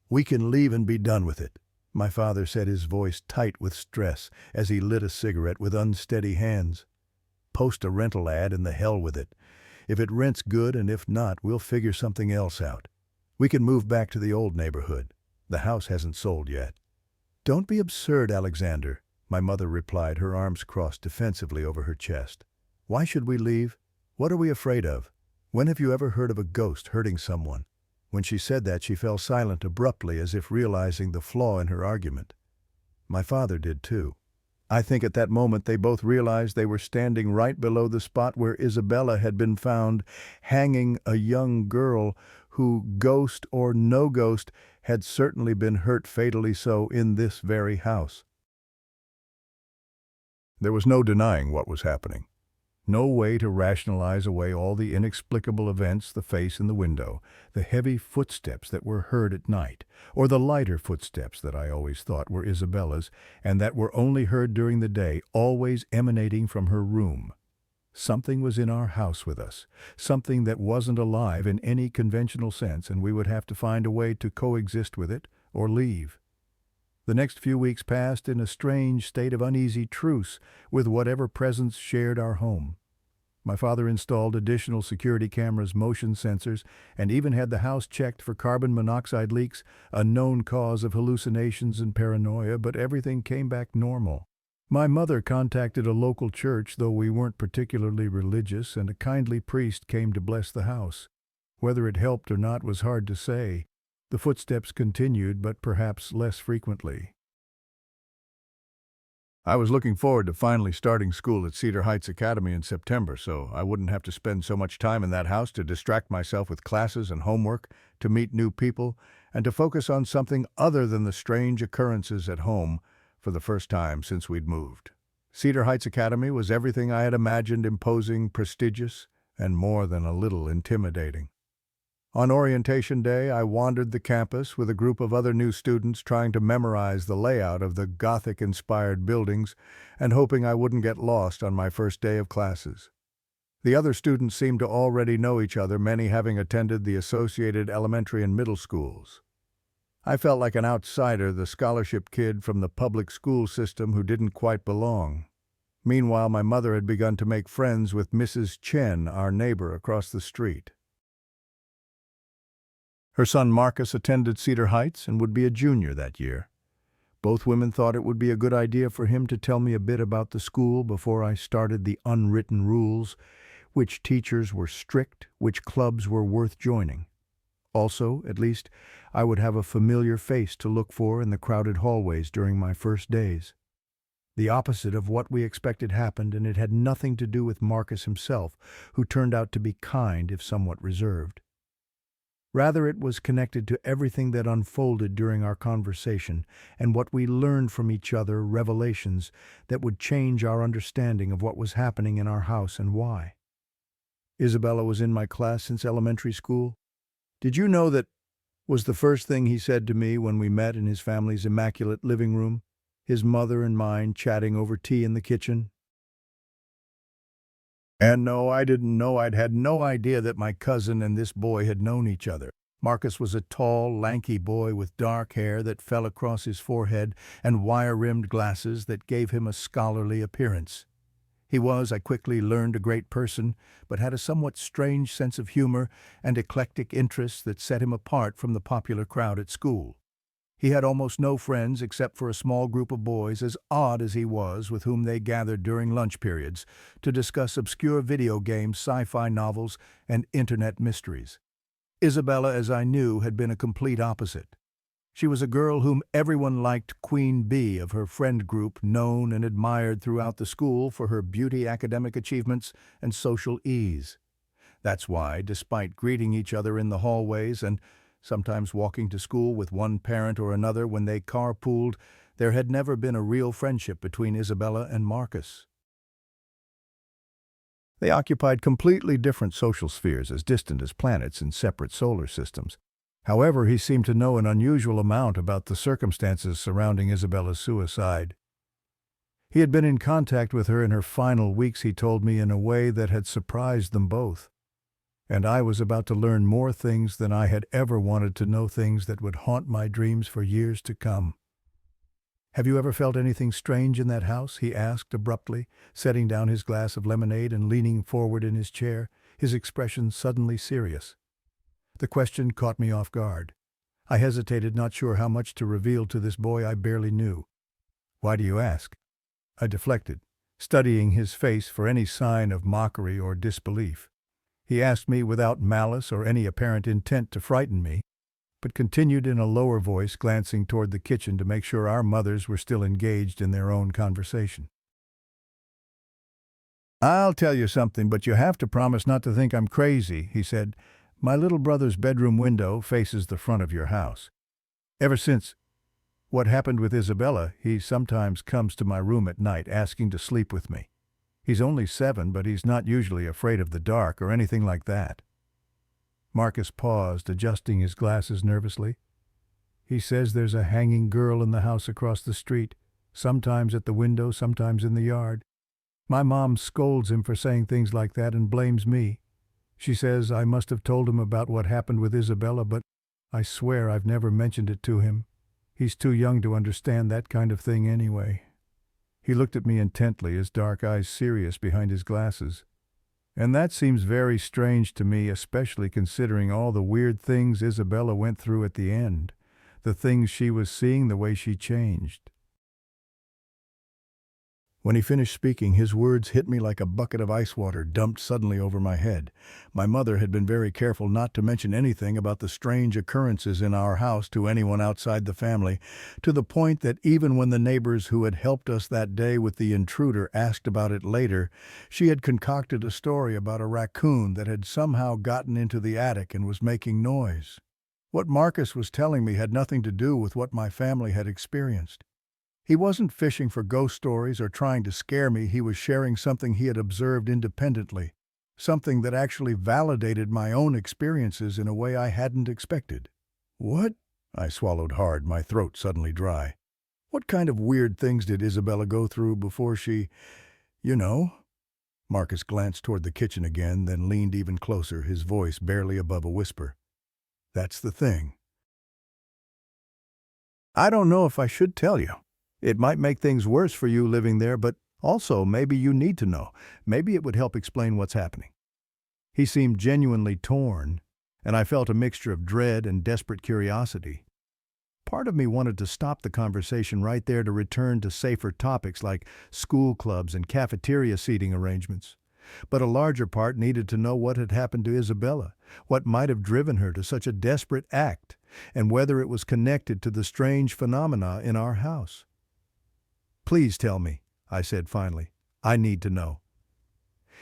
"We can leave and be done with it," my father said, his voice tight with stress, as he lit a cigarette with unsteady hands. "Post a rental ad and the hell with it. If it rents, good, and if not, we'll figure something else out. We can move back to the old neighborhood. The house hasn't sold yet." "Don't be absurd, Alexander," my mother replied, her arms crossed defensively over her chest. "Why should we leave? What are we afraid of? When have you ever heard of a ghost hurting someone?" When she said that, she fell silent abruptly, as if realizing the flaw in her argument. My father did too. I think at that moment they both realized they were standing right below the spot where Isabella had been found, hanging a young girl who, ghost or no ghost, had certainly been hurt fatally so in this very house. There was no denying what was happening. No way to rationalize away all the inexplicable events, the face in the window, the heavy footsteps that were heard at night, or the lighter footsteps that I always thought were Isabella's and that were only heard during the day, always emanating from her room. Something was in our house with us, something that wasn't alive in any conventional sense, and we would have to find a way to coexist with it or leave. The next few weeks passed in a strange state of uneasy truce with whatever presence shared our home. My father installed additional security cameras, motion sensors, and even had the house checked for carbon monoxide leaks, a known cause of hallucinations and paranoia, but everything came back normal. My mother contacted a local church, though we weren't particularly religious, and a kindly priest came to bless the house. Whether it helped or not was hard to say. The footsteps continued, but perhaps less frequently. I was looking forward to finally starting school at Cedar Heights Academy in September, so I wouldn't have to spend so much time in that house to distract myself with classes and homework, to meet new people, and to focus on something other than the strange occurrences at home for the first time since we'd moved. Cedar Heights Academy was everything I had imagined: imposing, prestigious, and more than a little intimidating. On orientation day, I wandered the campus with a group of other new students trying to memorize the layout of the Gothic-inspired buildings and hoping I wouldn't get lost on my first day of classes. The other students seemed to already know each other, many having attended the associated elementary and middle schools. I felt like an outsider, the scholarship kid from the public school system who didn't quite belong. Meanwhile, my mother had begun to make friends with Mrs. Chen, our neighbor across the street. Her son Marcus attended Cedar Heights and would be a junior that year. Both women thought it would be a good idea for him to tell me a bit about the school before I started the unwritten rules, which teachers were strict, which clubs were worth joining. Also, at least, I would have a familiar face to look for in the crowded hallways during my first days. The opposite of what we expected happened, and it had nothing to do with Marcus himself, who turned out to be kind if somewhat reserved. Rather, it was connected to everything that unfolded during our conversation and what we learned from each other, revelations that would change our understanding of what was happening in our house and why. Isabella was in my class since elementary school. "Did you know that?" was the first thing he said to me when we met in his family's immaculate living room, his mother and mine chatting over tea in the kitchen. And no, I didn't know. I'd had no idea that my cousin and this boy had known each other. Marcus was a tall, lanky boy with dark hair that fell across his forehead and wire-rimmed glasses that gave him a scholarly appearance. He was, I quickly learned, a great person, but had a somewhat strange sense of humor and eclectic interests that set him apart from the popular crowd at school. He had almost no friends except for a small group of boys, as odd as he was, with whom they gathered during lunch periods to discuss obscure video games, sci-fi novels, and internet mysteries. Isabella, as I knew, had been a complete opposite. She was a girl whom everyone liked, Queen Bee of her friend group, known and admired throughout the school for her beauty, academic achievements, and social ease. That's why, despite greeting each other in the hallways and sometimes walking to school with one parent or another when they carpooled, there had never been a real friendship between Isabella and Marcus. They occupied completely different social spheres, as distant as planets in separate solar systems. However, he seemed to know an unusual amount about the circumstances surrounding Isabella's suicide. He had been in contact with her in her final weeks, he told me, in a way that had surprised them both. And I was about to learn more things than I had ever wanted to know, things that would haunt my dreams for years to come. "Have you ever felt anything strange in that house?" he asked abruptly, setting down his glass of lemonade and leaning forward in his chair, his expression suddenly serious. The question caught me off guard. I hesitated, not sure how much to reveal to this boy I barely knew. "Why do you ask?" I deflected, studying his face for any sign of mockery or disbelief. He asked me without malice or any apparent intent to frighten me. but continued in a lower voice, glancing toward the kitchen to make sure our mothers were still engaged in their own conversation. "I'll tell you something, but you have to promise not to think I'm crazy," he said. "My little brother's bedroom window faces the front of your house. Ever since what happened with Isabella, he sometimes comes to my room at night asking to sleep with me. He's only 7, but he's not usually afraid of the dark or anything like that." Marcus paused, adjusting his glasses nervously. "He says there's a hanging girl in the house across the street, sometimes at the window, sometimes in the yard. My mom scolds him for saying things like that and blames me. She says I must have told him about what happened with Isabella, but I swear I've never mentioned it to him. He's too young to understand that kind of thing anyway." He looked at me intently, his dark eyes serious behind his glasses. "And that seems very strange to me, especially considering all the weird things Isabella went through at the end, the things she was seeing, the way she changed." When he finished speaking, his words hit me like a bucket of ice water dumped suddenly over my head. My mother had been very careful not to mention anything about the strange occurrences in our house to anyone outside the family, to the point that even when the neighbors who had helped us that day with the intruder asked about it later, she had concocted a story about a raccoon that had somehow gotten into the attic and was making noise. What Marcus was telling me had nothing to do with what my family had experienced. He wasn't fishing for ghost stories or trying to scare me. He was sharing something he had observed independently, something that actually validated my own experiences in a way I hadn't expected. "What?" I swallowed hard, my throat suddenly dry. "What kind of weird things did Isabella go through before she, you know?" Marcus glanced toward the kitchen again, then leaned even closer, his voice barely above a whisper. "That's the thing. I don't know if I should tell you. It might make things worse for you living there, but also maybe you need to know. Maybe it would help explain what's happening." He seemed genuinely torn, and I felt a mixture of dread and desperate curiosity. Part of me wanted to stop the conversation right there to return to safer topics like school clubs and cafeteria seating arrangements. But a larger part needed to know what had happened to Isabella, what might have driven her to such a desperate act, and whether it was connected to the strange phenomena in our house. "Please tell me," I said finally. "I need to know."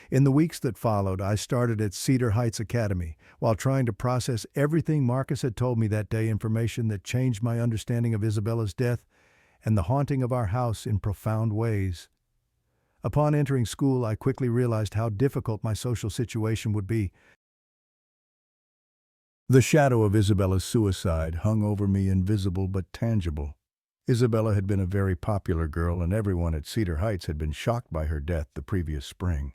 In the weeks that followed, I started at Cedar Heights Academy, while trying to process everything Marcus had told me that day, information that changed my understanding of Isabella's death and the haunting of our house in profound ways. Upon entering school, I quickly realized how difficult my social situation would be. The shadow of Isabella's suicide hung over me, invisible but tangible. Isabella had been a very popular girl, and everyone at Cedar Heights had been shocked by her death the previous spring.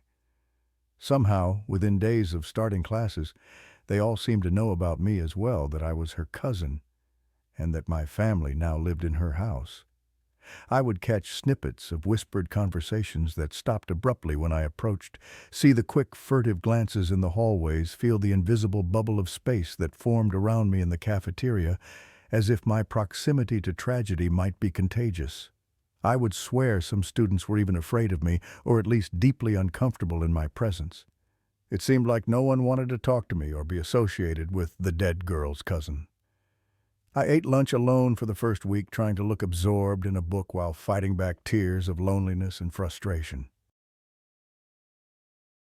Somehow, within days of starting classes, they all seemed to know about me as well, that I was her cousin, and that my family now lived in her house. I would catch snippets of whispered conversations that stopped abruptly when I approached, see the quick, furtive glances in the hallways, feel the invisible bubble of space that formed around me in the cafeteria, as if my proximity to tragedy might be contagious. I would swear some students were even afraid of me, or at least deeply uncomfortable in my presence. It seemed like no one wanted to talk to me or be associated with the dead girl's cousin. I ate lunch alone for the first week, trying to look absorbed in a book while fighting back tears of loneliness and frustration.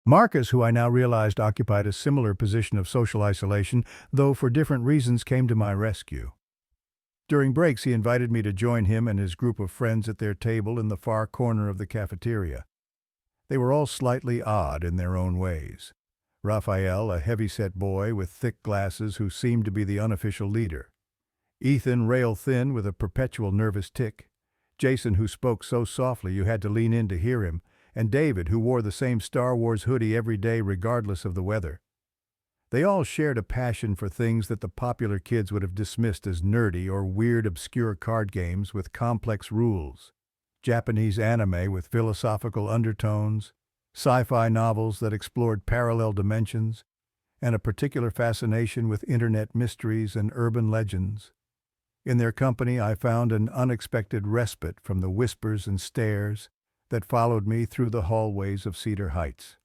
Marcus, who I now realized occupied a similar position of social isolation, though for different reasons, came to my rescue. During breaks, he invited me to join him and his group of friends at their table in the far corner of the cafeteria. They were all slightly odd in their own ways. Raphael, a heavy-set boy with thick glasses who seemed to be the unofficial leader. Ethan, rail-thin with a perpetual nervous tic. Jason, who spoke so softly you had to lean in to hear him. And David, who wore the same Star Wars hoodie every day regardless of the weather. They all shared a passion for things that the popular kids would have dismissed as nerdy or weird, obscure card games with complex rules. Japanese anime with philosophical undertones, sci-fi novels that explored parallel dimensions, and a particular fascination with internet mysteries and urban legends. In their company, I found an unexpected respite from the whispers and stares that followed me through the hallways of Cedar Heights.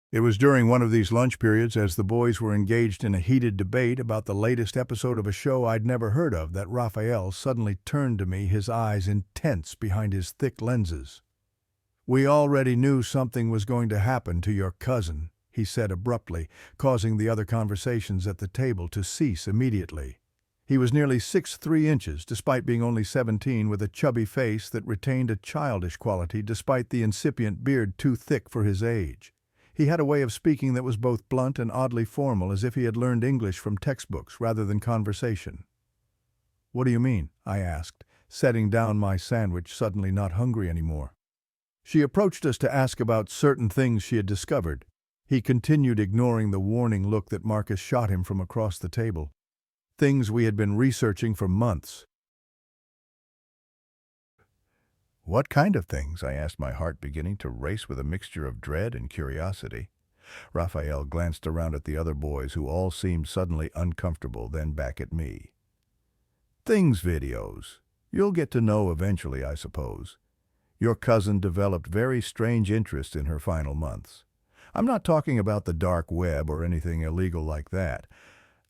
It was during one of these lunch periods, as the boys were engaged in a heated debate about the latest episode of a show I'd never heard of, that Raphael suddenly turned to me, his eyes intense behind his thick lenses. "We already knew something was going to happen to your cousin," he said abruptly, causing the other conversations at the table to cease immediately. He was nearly 6'3" despite being only 17, with a chubby face that retained a childish quality despite the incipient beard too thick for his age. He had a way of speaking that was both blunt and oddly formal, as if he had learned English from textbooks rather than conversation. "What do you mean?" I asked, setting down my sandwich, suddenly not hungry anymore. She approached us to ask about certain things she had discovered. He continued, ignoring the warning look that Marcus shot him from across the table. Things we had been researching for months. "What kind of things?" I asked, my heart beginning to race with a mixture of dread and curiosity. Raphael glanced around at the other boys, who all seemed suddenly uncomfortable, then back at me. "Things videos. You'll get to know eventually, I suppose. Your cousin developed very strange interests in her final months. I'm not talking about the dark web or anything illegal like that.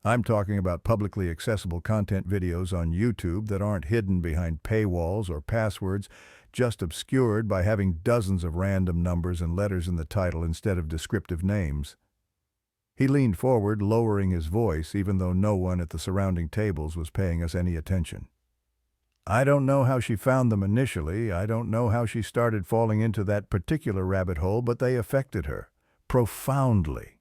I'm talking about publicly accessible content videos on YouTube that aren't hidden behind paywalls or passwords, just obscured by having dozens of random numbers and letters in the title instead of descriptive names." He leaned forward, lowering his voice, even though no one at the surrounding tables was paying us any attention. "I don't know how she found them initially. I don't know how she started falling into that particular rabbit hole, but they affected her. Profoundly."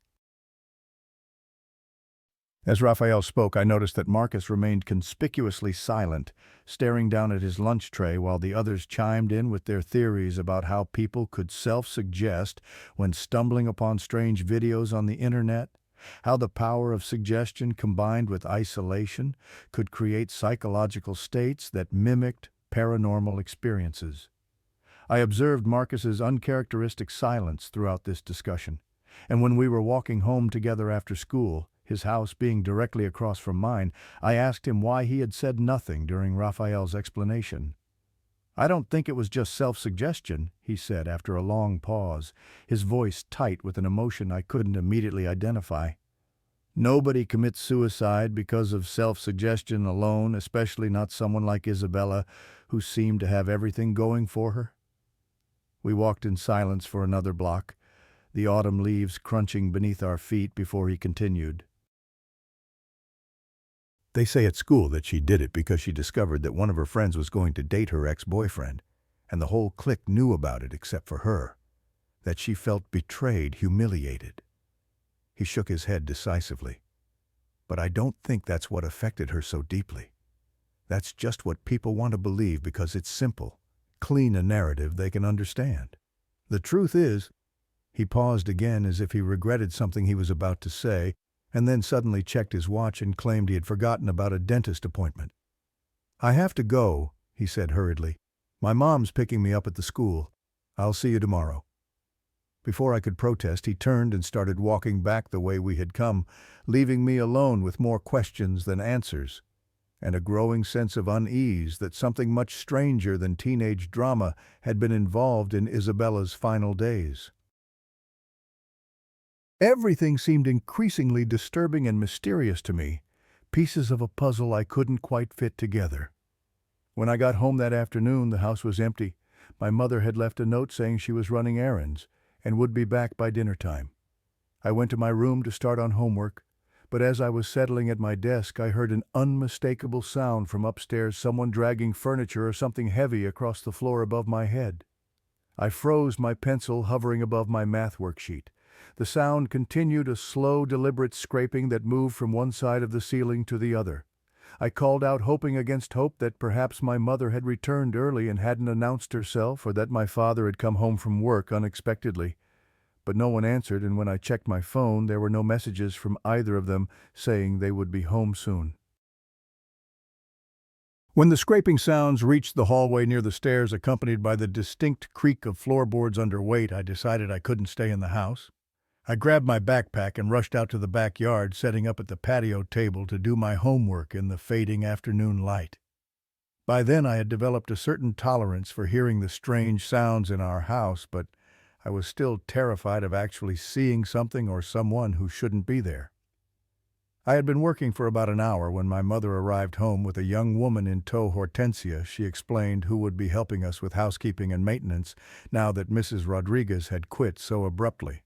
As Raphael spoke, I noticed that Marcus remained conspicuously silent, staring down at his lunch tray while the others chimed in with their theories about how people could self-suggest when stumbling upon strange videos on the internet, how the power of suggestion combined with isolation could create psychological states that mimicked paranormal experiences. I observed Marcus's uncharacteristic silence throughout this discussion, and when we were walking home together after school, his house being directly across from mine, I asked him why he had said nothing during Raphael's explanation. "I don't think it was just self-suggestion," he said after a long pause, his voice tight with an emotion I couldn't immediately identify. "Nobody commits suicide because of self-suggestion alone, especially not someone like Isabella, who seemed to have everything going for her." We walked in silence for another block, the autumn leaves crunching beneath our feet, before he continued. "They say at school that she did it because she discovered that one of her friends was going to date her ex-boyfriend, and the whole clique knew about it except for her. That she felt betrayed, humiliated." He shook his head decisively. "But I don't think that's what affected her so deeply. That's just what people want to believe because it's simple, clean a narrative they can understand. The truth is—" He paused again as if he regretted something he was about to say, and then suddenly checked his watch and claimed he had forgotten about a dentist appointment. "I have to go," he said hurriedly. "My mom's picking me up at the school. I'll see you tomorrow." Before I could protest, he turned and started walking back the way we had come, leaving me alone with more questions than answers, and a growing sense of unease that something much stranger than teenage drama had been involved in Isabella's final days. Everything seemed increasingly disturbing and mysterious to me, pieces of a puzzle I couldn't quite fit together. When I got home that afternoon, the house was empty. My mother had left a note saying she was running errands and would be back by dinner time. I went to my room to start on homework, but as I was settling at my desk, I heard an unmistakable sound from upstairs, someone dragging furniture or something heavy across the floor above my head. I froze, my pencil hovering above my math worksheet. The sound continued, a slow, deliberate scraping that moved from one side of the ceiling to the other. I called out, hoping against hope that perhaps my mother had returned early and hadn't announced herself, or that my father had come home from work unexpectedly. But no one answered, and when I checked my phone, there were no messages from either of them saying they would be home soon. When the scraping sounds reached the hallway near the stairs, accompanied by the distinct creak of floorboards under weight, I decided I couldn't stay in the house. I grabbed my backpack and rushed out to the backyard, setting up at the patio table to do my homework in the fading afternoon light. By then I had developed a certain tolerance for hearing the strange sounds in our house, but I was still terrified of actually seeing something or someone who shouldn't be there. I had been working for about an hour when my mother arrived home with a young woman in tow. Hortensia, she explained, who would be helping us with housekeeping and maintenance now that Mrs. Rodriguez had quit so abruptly.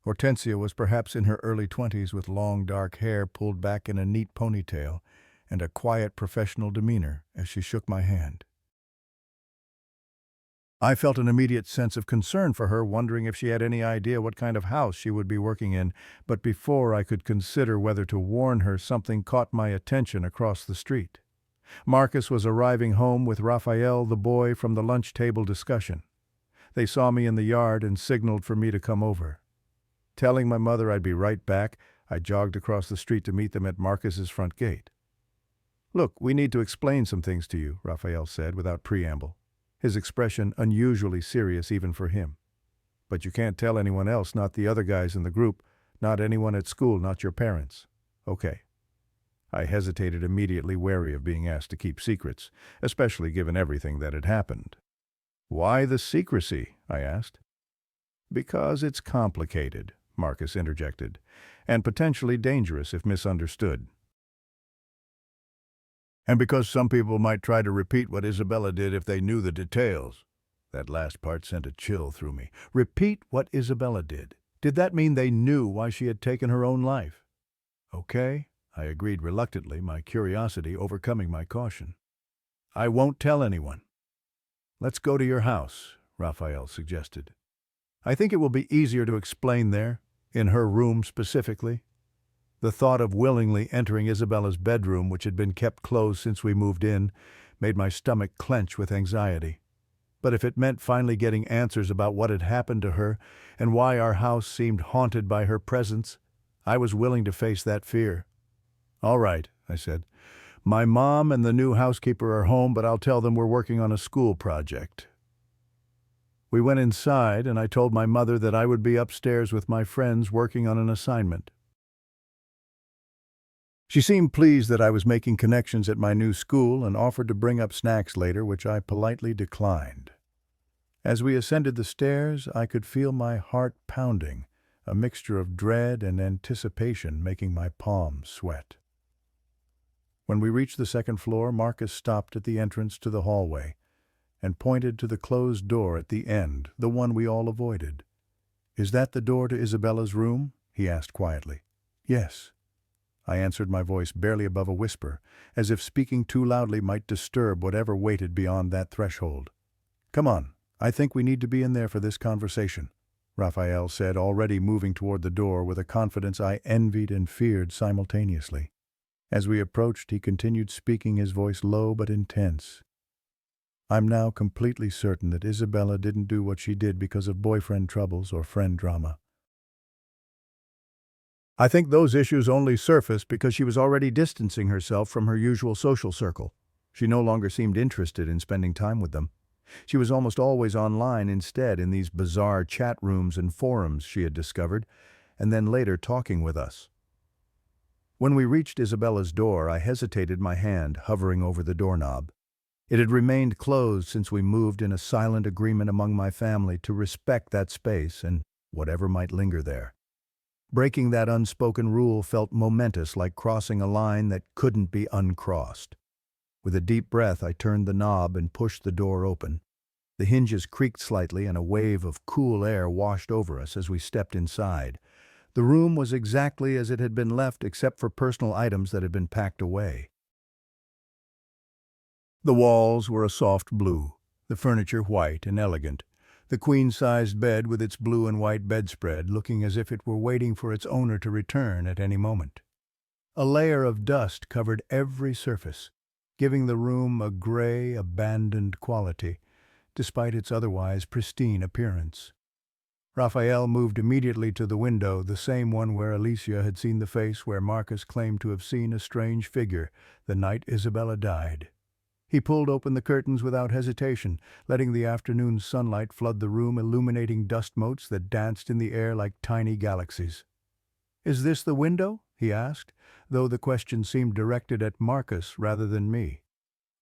Hortensia was perhaps in her early 20s with long dark hair pulled back in a neat ponytail and a quiet professional demeanor as she shook my hand. I felt an immediate sense of concern for her, wondering if she had any idea what kind of house she would be working in, but before I could consider whether to warn her, something caught my attention across the street. Marcus was arriving home with Raphael, the boy from the lunch table discussion. They saw me in the yard and signaled for me to come over. Telling my mother I'd be right back, I jogged across the street to meet them at Marcus's front gate. "Look, we need to explain some things to you," Raphael said without preamble, his expression unusually serious even for him. "But you can't tell anyone else, not the other guys in the group, not anyone at school, not your parents. Okay." I hesitated, immediately wary of being asked to keep secrets, especially given everything that had happened. "Why the secrecy?" I asked. "Because it's complicated," Marcus interjected, "and potentially dangerous if misunderstood. And because some people might try to repeat what Isabella did if they knew the details." That last part sent a chill through me. Repeat what Isabella did. Did that mean they knew why she had taken her own life? Okay, I agreed reluctantly, my curiosity overcoming my caution. "I won't tell anyone." "Let's go to your house," Raphael suggested. "I think it will be easier to explain there, in her room specifically." The thought of willingly entering Isabella's bedroom, which had been kept closed since we moved in, made my stomach clench with anxiety. But if it meant finally getting answers about what had happened to her and why our house seemed haunted by her presence, I was willing to face that fear. "All right," I said. "My mom and the new housekeeper are home, but I'll tell them we're working on a school project." We went inside, and I told my mother that I would be upstairs with my friends working on an assignment. She seemed pleased that I was making connections at my new school and offered to bring up snacks later, which I politely declined. As we ascended the stairs, I could feel my heart pounding, a mixture of dread and anticipation making my palms sweat. When we reached the second floor, Marcus stopped at the entrance to the hallway and pointed to the closed door at the end, the one we all avoided. "Is that the door to Isabella's room?" he asked quietly. "Yes." I answered, my voice barely above a whisper, as if speaking too loudly might disturb whatever waited beyond that threshold. "Come on, I think we need to be in there for this conversation," Raphael said, already moving toward the door with a confidence I envied and feared simultaneously. As we approached, he continued, speaking, his voice low but intense. "I'm now completely certain that Isabella didn't do what she did because of boyfriend troubles or friend drama. I think those issues only surfaced because she was already distancing herself from her usual social circle. She no longer seemed interested in spending time with them. She was almost always online instead, in these bizarre chat rooms and forums she had discovered, and then later talking with us." When we reached Isabella's door, I hesitated, my hand hovering over the doorknob. It had remained closed since we moved, in a silent agreement among my family to respect that space and whatever might linger there. Breaking that unspoken rule felt momentous, like crossing a line that couldn't be uncrossed. With a deep breath, I turned the knob and pushed the door open. The hinges creaked slightly, and a wave of cool air washed over us as we stepped inside. The room was exactly as it had been left, except for personal items that had been packed away. The walls were a soft blue, the furniture white and elegant, the queen-sized bed with its blue and white bedspread looking as if it were waiting for its owner to return at any moment. A layer of dust covered every surface, giving the room a gray, abandoned quality, despite its otherwise pristine appearance. Raphael moved immediately to the window, the same one where Alicia had seen the face where Marcus claimed to have seen a strange figure the night Isabella died. He pulled open the curtains without hesitation, letting the afternoon sunlight flood the room, illuminating dust motes that danced in the air like tiny galaxies. "Is this the window?" he asked, though the question seemed directed at Marcus rather than me.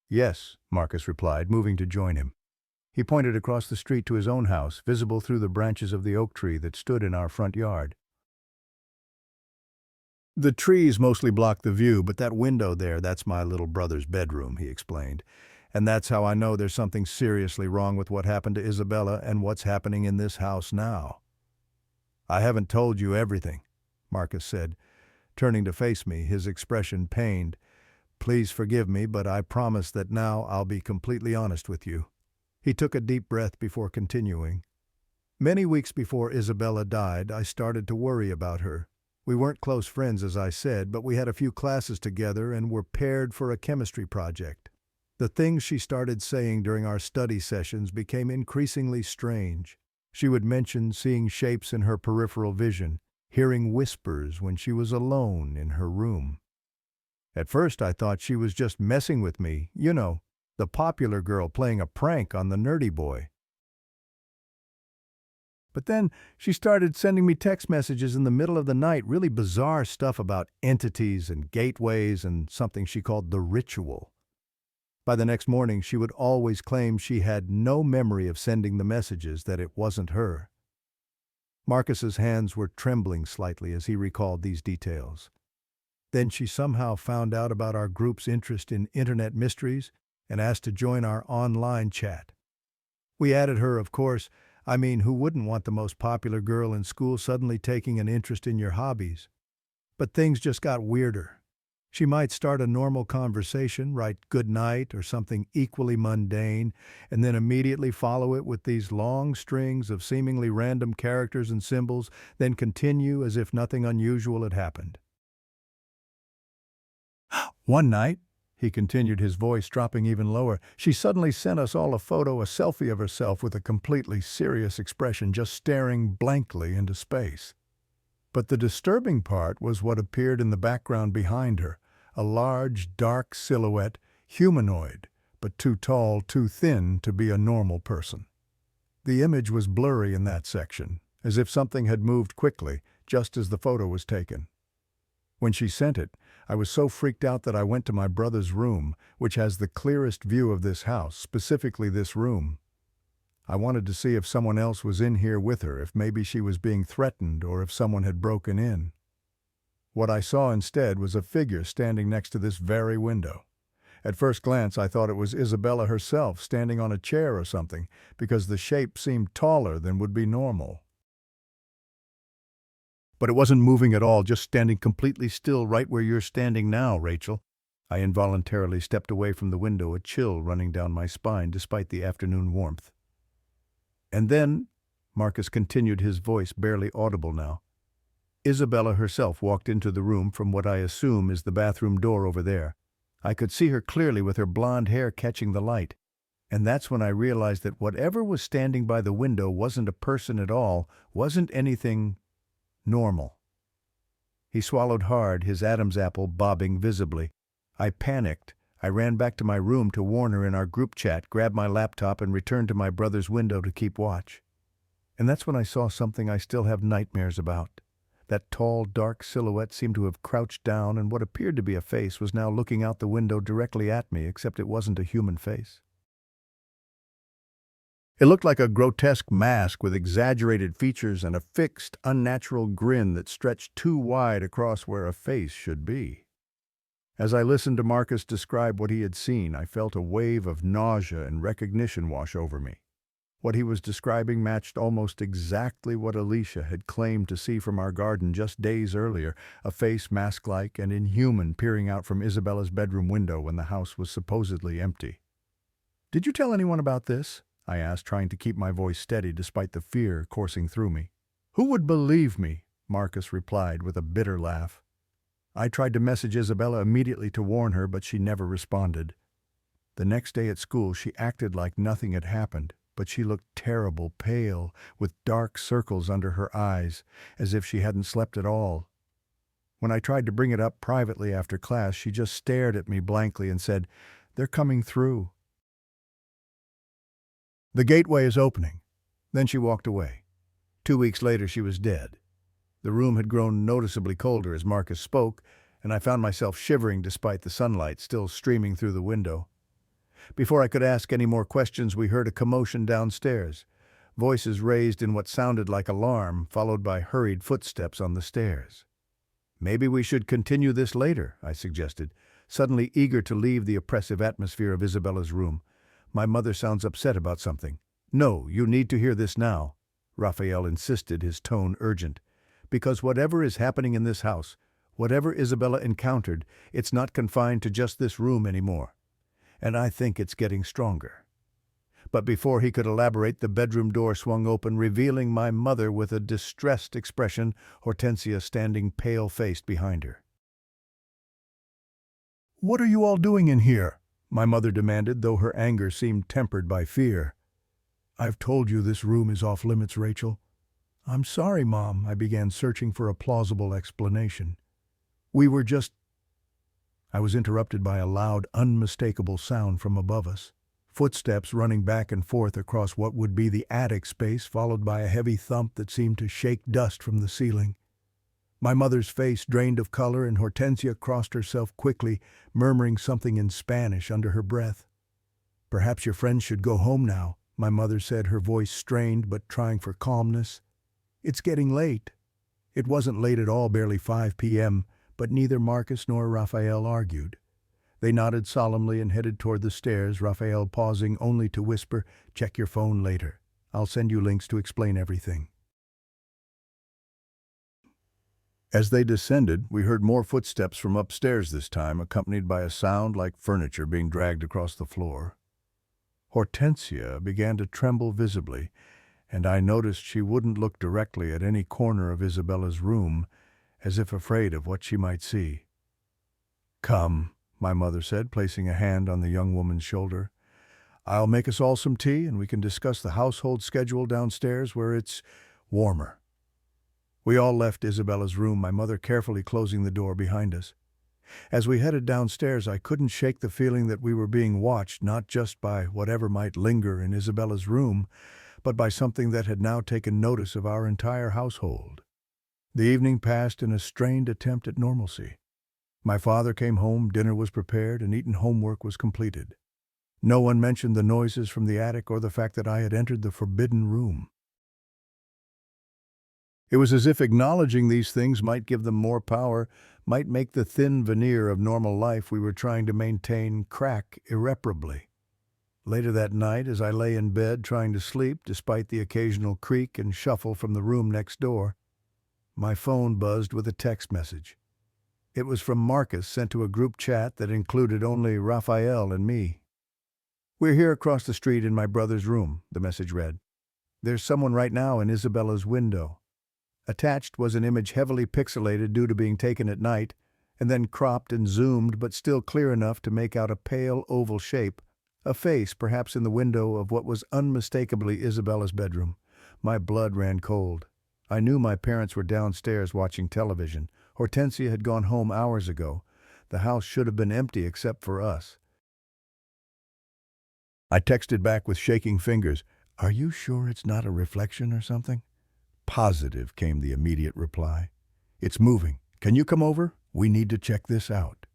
"Yes," Marcus replied, moving to join him. He pointed across the street to his own house, visible through the branches of the oak tree that stood in our front yard. "The trees mostly block the view, but that window there, that's my little brother's bedroom," he explained. "And that's how I know there's something seriously wrong with what happened to Isabella and what's happening in this house now." "I haven't told you everything," Marcus said, turning to face me, his expression pained. "Please forgive me, but I promise that now I'll be completely honest with you." He took a deep breath before continuing. "Many weeks before Isabella died, I started to worry about her. We weren't close friends, as I said, but we had a few classes together and were paired for a chemistry project. The things she started saying during our study sessions became increasingly strange. She would mention seeing shapes in her peripheral vision, hearing whispers when she was alone in her room. At first I thought she was just messing with me, the popular girl playing a prank on the nerdy boy. But then she started sending me text messages in the middle of the night, really bizarre stuff about entities and gateways and something she called the ritual. By the next morning, she would always claim she had no memory of sending the messages, that it wasn't her. Marcus's hands were trembling slightly as he recalled these details. Then she somehow found out about our group's interest in internet mysteries and asked to join our online chat. We added her, of course. I mean, who wouldn't want the most popular girl in school suddenly taking an interest in your hobbies? But things just got weirder. She might start a normal conversation, write good night or something equally mundane, and then immediately follow it with these long strings of seemingly random characters and symbols, then continue as if nothing unusual had happened. "One night," he continued, his voice dropping even lower, "she suddenly sent us all a selfie of herself with a completely serious expression, just staring blankly into space. But the disturbing part was what appeared in the background behind her, a large, dark silhouette, humanoid, but too tall, too thin to be a normal person. The image was blurry in that section, as if something had moved quickly, just as the photo was taken. When she sent it, I was so freaked out that I went to my brother's room, which has the clearest view of this house, specifically this room. I wanted to see if someone else was in here with her, if maybe she was being threatened or if someone had broken in. What I saw instead was a figure standing next to this very window. At first glance, I thought it was Isabella herself standing on a chair or something, because the shape seemed taller than would be normal. But it wasn't moving at all, just standing completely still right where you're standing now, Rachel." I involuntarily stepped away from the window, a chill running down my spine despite the afternoon warmth. "And then," Marcus continued, his voice barely audible now, "Isabella herself walked into the room from what I assume is the bathroom door over there. I could see her clearly with her blonde hair catching the light. And that's when I realized that whatever was standing by the window wasn't a person at all, wasn't anything normal." He swallowed hard, his Adam's apple bobbing visibly. I panicked. I ran back to my room to warn her in our group chat, grabbed my laptop, and returned to my brother's window to keep watch. And that's when I saw something I still have nightmares about. That tall, dark silhouette seemed to have crouched down, and what appeared to be a face was now looking out the window directly at me, except it wasn't a human face. It looked like a grotesque mask with exaggerated features and a fixed, unnatural grin that stretched too wide across where a face should be. As I listened to Marcus describe what he had seen, I felt a wave of nausea and recognition wash over me. What he was describing matched almost exactly what Alicia had claimed to see from our garden just days earlier, a face mask-like and inhuman peering out from Isabella's bedroom window when the house was supposedly empty. "Did you tell anyone about this?" I asked, trying to keep my voice steady despite the fear coursing through me. "Who would believe me?" Marcus replied with a bitter laugh. I tried to message Isabella immediately to warn her, but she never responded. The next day at school, she acted like nothing had happened, but she looked terrible, pale, with dark circles under her eyes, as if she hadn't slept at all. When I tried to bring it up privately after class, she just stared at me blankly and said, "They're coming through. The gateway is opening." Then she walked away. 2 weeks later, she was dead. The room had grown noticeably colder as Marcus spoke, and I found myself shivering despite the sunlight still streaming through the window. Before I could ask any more questions, we heard a commotion downstairs. Voices raised in what sounded like alarm, followed by hurried footsteps on the stairs. "Maybe we should continue this later," I suggested, suddenly eager to leave the oppressive atmosphere of Isabella's room. "My mother sounds upset about something." "No, you need to hear this now," Raphael insisted, his tone urgent. "Because whatever is happening in this house, whatever Isabella encountered, it's not confined to just this room anymore. And I think it's getting stronger." But before he could elaborate, the bedroom door swung open, revealing my mother with a distressed expression, Hortensia standing pale-faced behind her. "What are you all doing in here?" my mother demanded, though her anger seemed tempered by fear. "I've told you this room is off limits, Rachel." "I'm sorry, Mom," I began, searching for a plausible explanation. "We were just—" I was interrupted by a loud, unmistakable sound from above us. Footsteps running back and forth across what would be the attic space, followed by a heavy thump that seemed to shake dust from the ceiling. My mother's face drained of color, and Hortensia crossed herself quickly, murmuring something in Spanish under her breath. "Perhaps your friends should go home now," my mother said, her voice strained but trying for calmness. "It's getting late." It wasn't late at all, barely 5 p.m., but neither Marcus nor Raphael argued. They nodded solemnly and headed toward the stairs, Raphael pausing only to whisper, "Check your phone later. I'll send you links to explain everything." As they descended, we heard more footsteps from upstairs this time, accompanied by a sound like furniture being dragged across the floor. Hortensia began to tremble visibly, and I noticed she wouldn't look directly at any corner of Isabella's room, as if afraid of what she might see. "Come," my mother said, placing a hand on the young woman's shoulder. "I'll make us all some tea, and we can discuss the household schedule downstairs where it's warmer." We all left Isabella's room, my mother carefully closing the door behind us. As we headed downstairs, I couldn't shake the feeling that we were being watched, not just by whatever might linger in Isabella's room, but by something that had now taken notice of our entire household. The evening passed in a strained attempt at normalcy. My father came home, dinner was prepared, and Eton homework was completed. No one mentioned the noises from the attic or the fact that I had entered the forbidden room. It was as if acknowledging these things might give them more power, might make the thin veneer of normal life we were trying to maintain crack irreparably. Later that night, as I lay in bed trying to sleep, despite the occasional creak and shuffle from the room next door, my phone buzzed with a text message. It was from Marcus, sent to a group chat that included only Raphael and me. "We're here across the street in my brother's room," the message read. "There's someone right now in Isabella's window." Attached was an image heavily pixelated due to being taken at night, and then cropped and zoomed but still clear enough to make out a pale oval shape, a face perhaps in the window of what was unmistakably Isabella's bedroom. My blood ran cold. I knew my parents were downstairs watching television. Hortensia had gone home hours ago. The house should have been empty except for us. I texted back with shaking fingers, "Are you sure it's not a reflection or something?" "Positive," came the immediate reply. "It's moving. Can you come over? We need to check this out."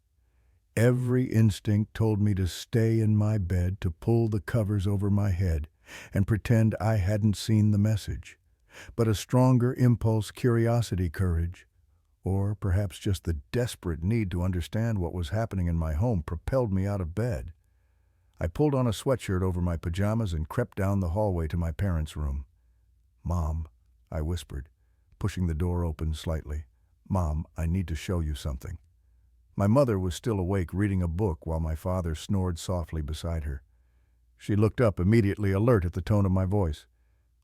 Every instinct told me to stay in my bed, to pull the covers over my head, and pretend I hadn't seen the message. But a stronger impulse, curiosity, courage, or perhaps just the desperate need to understand what was happening in my home, propelled me out of bed. I pulled on a sweatshirt over my pajamas and crept down the hallway to my parents' room. "Mom," I whispered, pushing the door open slightly. "Mom, I need to show you something." My mother was still awake, reading a book, while my father snored softly beside her. She looked up, immediately alert at the tone of my voice.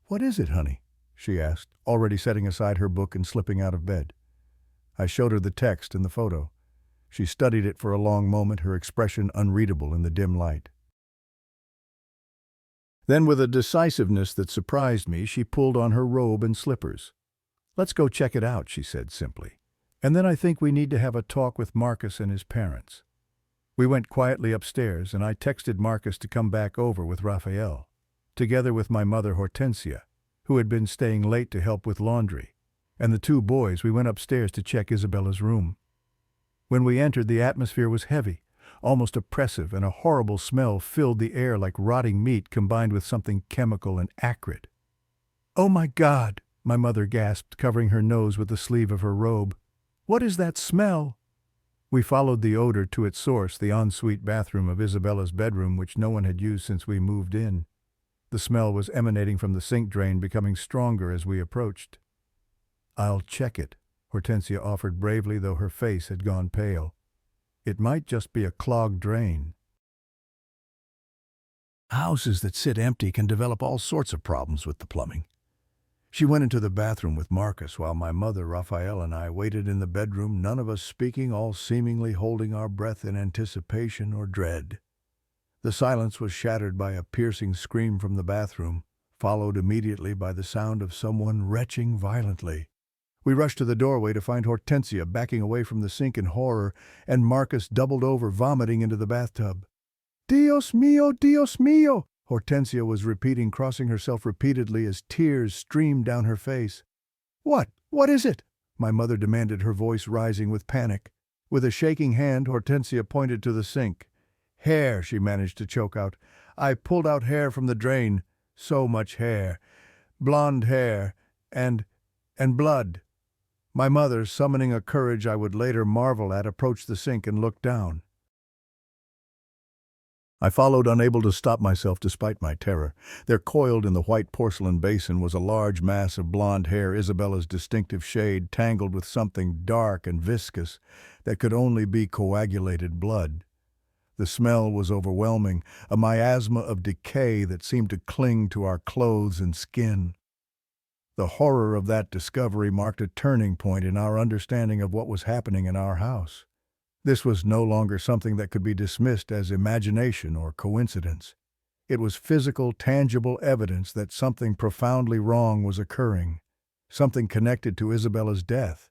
"What is it, honey?" she asked, already setting aside her book and slipping out of bed. I showed her the text and the photo. She studied it for a long moment, her expression unreadable in the dim light. Then, with a decisiveness that surprised me, she pulled on her robe and slippers. "Let's go check it out," she said simply. "And then I think we need to have a talk with Marcus and his parents." We went quietly upstairs, and I texted Marcus to come back over with Raphael, together with my mother Hortensia, who had been staying late to help with laundry, and the two boys. We went upstairs to check Isabella's room. When we entered, the atmosphere was heavy, almost oppressive, and a horrible smell filled the air like rotting meat combined with something chemical and acrid. "Oh my God!" my mother gasped, covering her nose with the sleeve of her robe. "What is that smell?" We followed the odor to its source, the ensuite bathroom of Isabella's bedroom, which no one had used since we moved in. The smell was emanating from the sink drain, becoming stronger as we approached. "I'll check it," Hortensia offered bravely, though her face had gone pale. "It might just be a clogged drain." Houses that sit empty can develop all sorts of problems with the plumbing. She went into the bathroom with Marcus while my mother, Raphael, and I waited in the bedroom, none of us speaking, all seemingly holding our breath in anticipation or dread. The silence was shattered by a piercing scream from the bathroom, followed immediately by the sound of someone retching violently. We rushed to the doorway to find Hortensia backing away from the sink in horror, and Marcus doubled over, vomiting into the bathtub. "Dios mío, Dios mío!" Hortensia was repeating, crossing herself repeatedly as tears streamed down her face. What is it?" my mother demanded, her voice rising with panic. With a shaking hand, Hortensia pointed to the sink. "Hair," she managed to choke out. "I pulled out hair from the drain. So much hair. Blonde hair. And blood." My mother, summoning a courage I would later marvel at, approached the sink and looked down. I followed, unable to stop myself despite my terror. There, coiled in the white porcelain basin, was a large mass of blonde hair, Isabella's distinctive shade, tangled with something dark and viscous that could only be coagulated blood. The smell was overwhelming, a miasma of decay that seemed to cling to our clothes and skin. The horror of that discovery marked a turning point in our understanding of what was happening in our house. This was no longer something that could be dismissed as imagination or coincidence. It was physical, tangible evidence that something profoundly wrong was occurring, something connected to Isabella's death,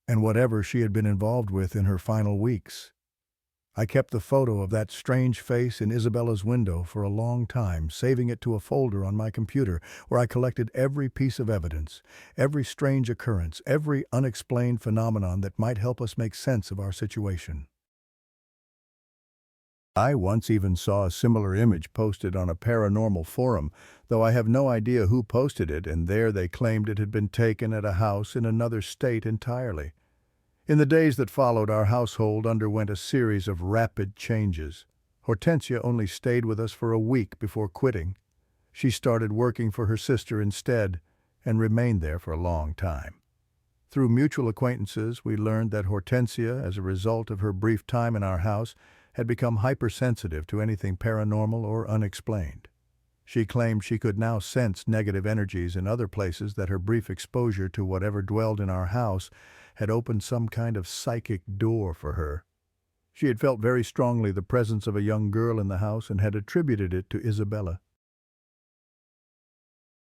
and whatever she had been involved with in her final weeks. I kept the photo of that strange face in Isabella's window for a long time, saving it to a folder on my computer where I collected every piece of evidence, every strange occurrence, every unexplained phenomenon that might help us make sense of our situation. I once even saw a similar image posted on a paranormal forum, though I have no idea who posted it, and there they claimed it had been taken at a house in another state entirely. In the days that followed, our household underwent a series of rapid changes. Hortensia only stayed with us for a week before quitting. She started working for her sister instead, and remained there for a long time. Through mutual acquaintances, we learned that Hortensia, as a result of her brief time in our house, had become hypersensitive to anything paranormal or unexplained. She claimed she could now sense negative energies in other places, that her brief exposure to whatever dwelled in our house had opened some kind of psychic door for her. She had felt very strongly the presence of a young girl in the house and had attributed it to Isabella.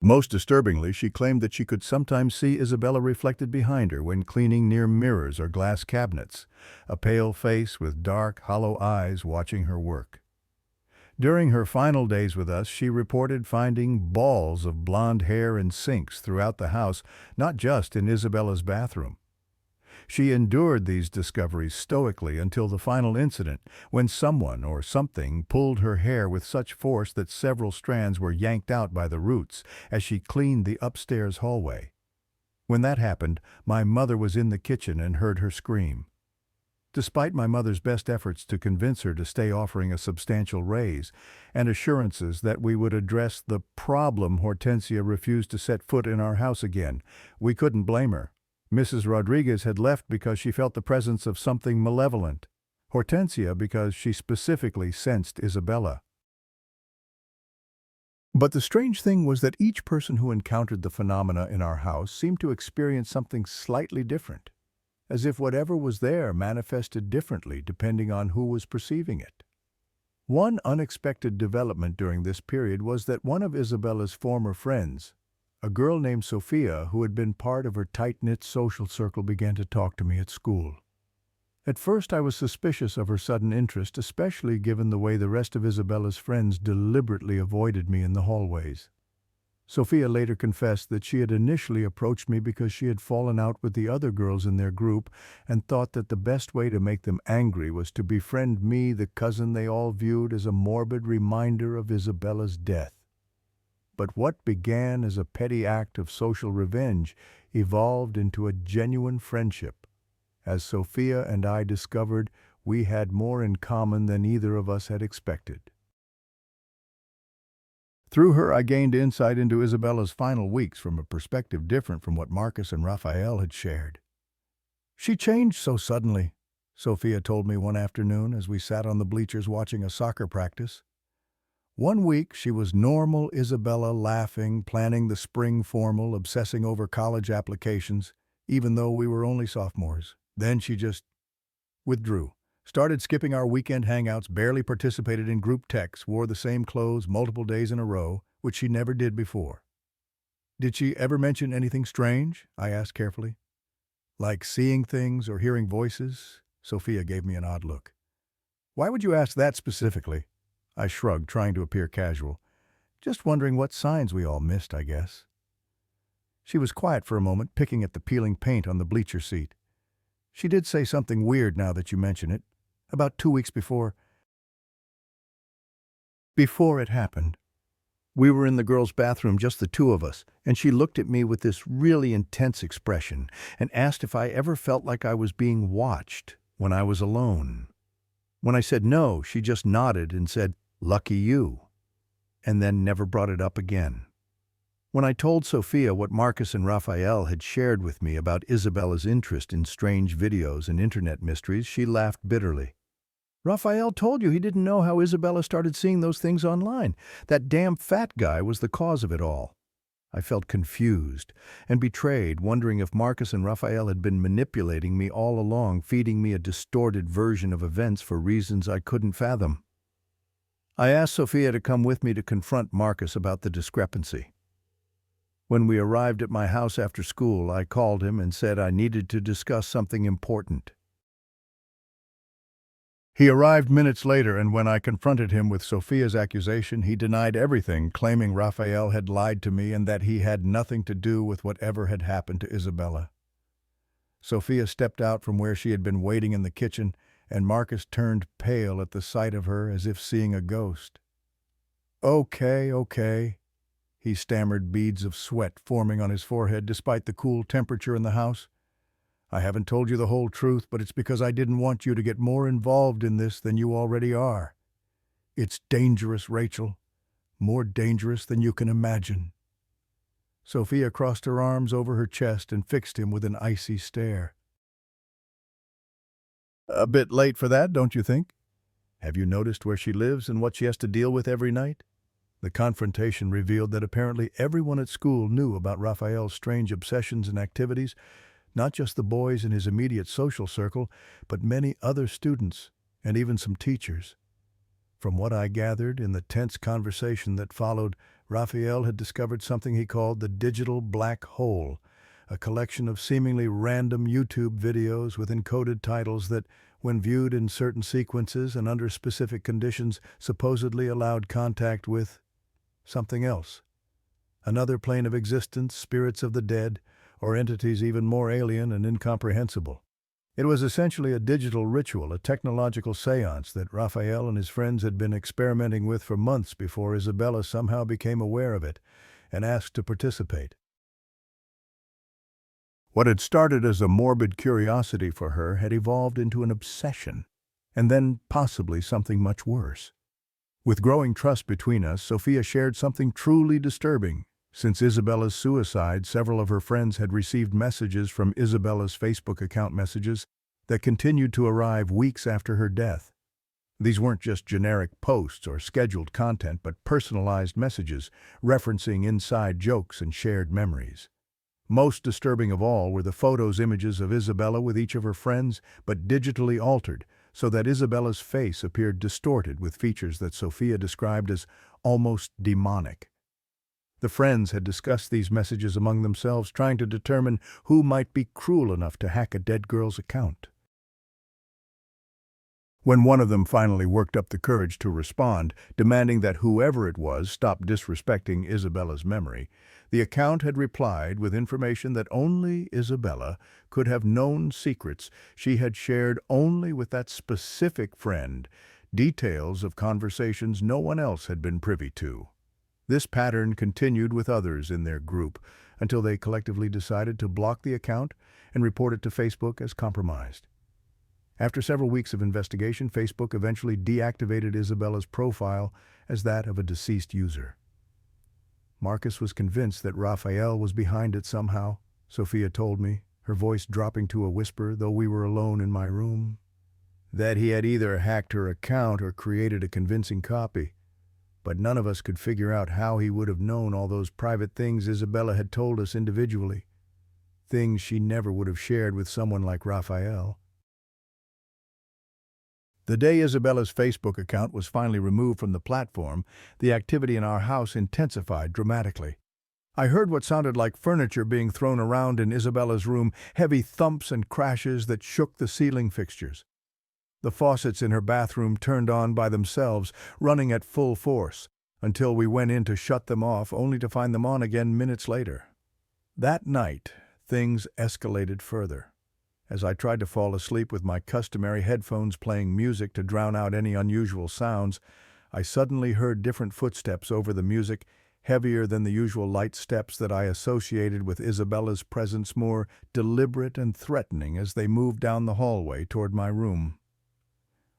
Most disturbingly, she claimed that she could sometimes see Isabella reflected behind her when cleaning near mirrors or glass cabinets, a pale face with dark, hollow eyes watching her work. During her final days with us, she reported finding balls of blonde hair in sinks throughout the house, not just in Isabella's bathroom. She endured these discoveries stoically until the final incident, when someone or something pulled her hair with such force that several strands were yanked out by the roots as she cleaned the upstairs hallway. When that happened, my mother was in the kitchen and heard her scream. Despite my mother's best efforts to convince her to stay, offering a substantial raise, and assurances that we would address the problem, Hortensia refused to set foot in our house again. We couldn't blame her. Mrs. Rodriguez had left because she felt the presence of something malevolent. Hortensia because she specifically sensed Isabella. But the strange thing was that each person who encountered the phenomena in our house seemed to experience something slightly different, as if whatever was there manifested differently depending on who was perceiving it. One unexpected development during this period was that one of Isabella's former friends, a girl named Sophia who had been part of her tight-knit social circle, began to talk to me at school. At first I was suspicious of her sudden interest, especially given the way the rest of Isabella's friends deliberately avoided me in the hallways. Sophia later confessed that she had initially approached me because she had fallen out with the other girls in their group and thought that the best way to make them angry was to befriend me, the cousin they all viewed as a morbid reminder of Isabella's death. But what began as a petty act of social revenge evolved into a genuine friendship. As Sophia and I discovered, we had more in common than either of us had expected. Through her, I gained insight into Isabella's final weeks from a perspective different from what Marcus and Raphael had shared. "She changed so suddenly," Sophia told me one afternoon as we sat on the bleachers watching a soccer practice. "One week she was normal Isabella, laughing, planning the spring formal, obsessing over college applications, even though we were only sophomores. Then she just withdrew. Started skipping our weekend hangouts, barely participated in group texts, wore the same clothes multiple days in a row, which she never did before." "Did she ever mention anything strange?" I asked carefully. "Like seeing things or hearing voices?" Sophia gave me an odd look. "Why would you ask that specifically?" I shrugged, trying to appear casual. "Just wondering what signs we all missed, I guess." She was quiet for a moment, picking at the peeling paint on the bleacher seat. "She did say something weird now that you mention it. About 2 weeks before it happened. We were in the girls' bathroom, just the two of us, and she looked at me with this really intense expression and asked if I ever felt like I was being watched when I was alone. When I said no, she just nodded and said, 'Lucky you,' and then never brought it up again. When I told Sophia what Marcus and Raphael had shared with me about Isabella's interest in strange videos and internet mysteries, she laughed bitterly. 'Raphael told you he didn't know how Isabella started seeing those things online. That damn fat guy was the cause of it all.' I felt confused and betrayed, wondering if Marcus and Raphael had been manipulating me all along, feeding me a distorted version of events for reasons I couldn't fathom. I asked Sophia to come with me to confront Marcus about the discrepancy. When we arrived at my house after school, I called him and said I needed to discuss something important. He arrived minutes later, and when I confronted him with Sophia's accusation, he denied everything, claiming Raphael had lied to me and that he had nothing to do with whatever had happened to Isabella. Sophia stepped out from where she had been waiting in the kitchen, and Marcus turned pale at the sight of her as if seeing a ghost. Okay, he stammered, beads of sweat forming on his forehead despite the cool temperature in the house. "I haven't told you the whole truth, but it's because I didn't want you to get more involved in this than you already are. It's dangerous, Rachel. More dangerous than you can imagine." Sophia crossed her arms over her chest and fixed him with an icy stare. "A bit late for that, don't you think? Have you noticed where she lives and what she has to deal with every night?" The confrontation revealed that apparently everyone at school knew about Raphael's strange obsessions and activities, not just the boys in his immediate social circle, but many other students and even some teachers. From what I gathered in the tense conversation that followed, Raphael had discovered something he called the digital black hole, a collection of seemingly random YouTube videos with encoded titles that, when viewed in certain sequences and under specific conditions, supposedly allowed contact with something else. Another plane of existence, spirits of the dead, or entities even more alien and incomprehensible. It was essentially a digital ritual, a technological seance that Raphael and his friends had been experimenting with for months before Isabella somehow became aware of it and asked to participate. What had started as a morbid curiosity for her had evolved into an obsession, and then possibly something much worse. With growing trust between us, Sophia shared something truly disturbing. Since Isabella's suicide, several of her friends had received messages from Isabella's Facebook account messages that continued to arrive weeks after her death. These weren't just generic posts or scheduled content, but personalized messages referencing inside jokes and shared memories. Most disturbing of all were the photos, images of Isabella with each of her friends, but digitally altered, so that Isabella's face appeared distorted with features that Sophia described as almost demonic. The friends had discussed these messages among themselves, trying to determine who might be cruel enough to hack a dead girl's account. When one of them finally worked up the courage to respond, demanding that whoever it was stop disrespecting Isabella's memory, the account had replied with information that only Isabella could have known, secrets she had shared only with that specific friend, details of conversations no one else had been privy to. This pattern continued with others in their group until they collectively decided to block the account and report it to Facebook as compromised. After several weeks of investigation, Facebook eventually deactivated Isabella's profile as that of a deceased user. Marcus was convinced that Raphael was behind it somehow, Sophia told me, her voice dropping to a whisper, though we were alone in my room. That he had either hacked her account or created a convincing copy. But none of us could figure out how he would have known all those private things Isabella had told us individually. Things she never would have shared with someone like Raphael. The day Isabella's Facebook account was finally removed from the platform, the activity in our house intensified dramatically. I heard what sounded like furniture being thrown around in Isabella's room, heavy thumps and crashes that shook the ceiling fixtures. The faucets in her bathroom turned on by themselves, running at full force, until we went in to shut them off, only to find them on again minutes later. That night, things escalated further. As I tried to fall asleep with my customary headphones playing music to drown out any unusual sounds, I suddenly heard different footsteps over the music, heavier than the usual light steps that I associated with Isabella's presence, more deliberate and threatening as they moved down the hallway toward my room.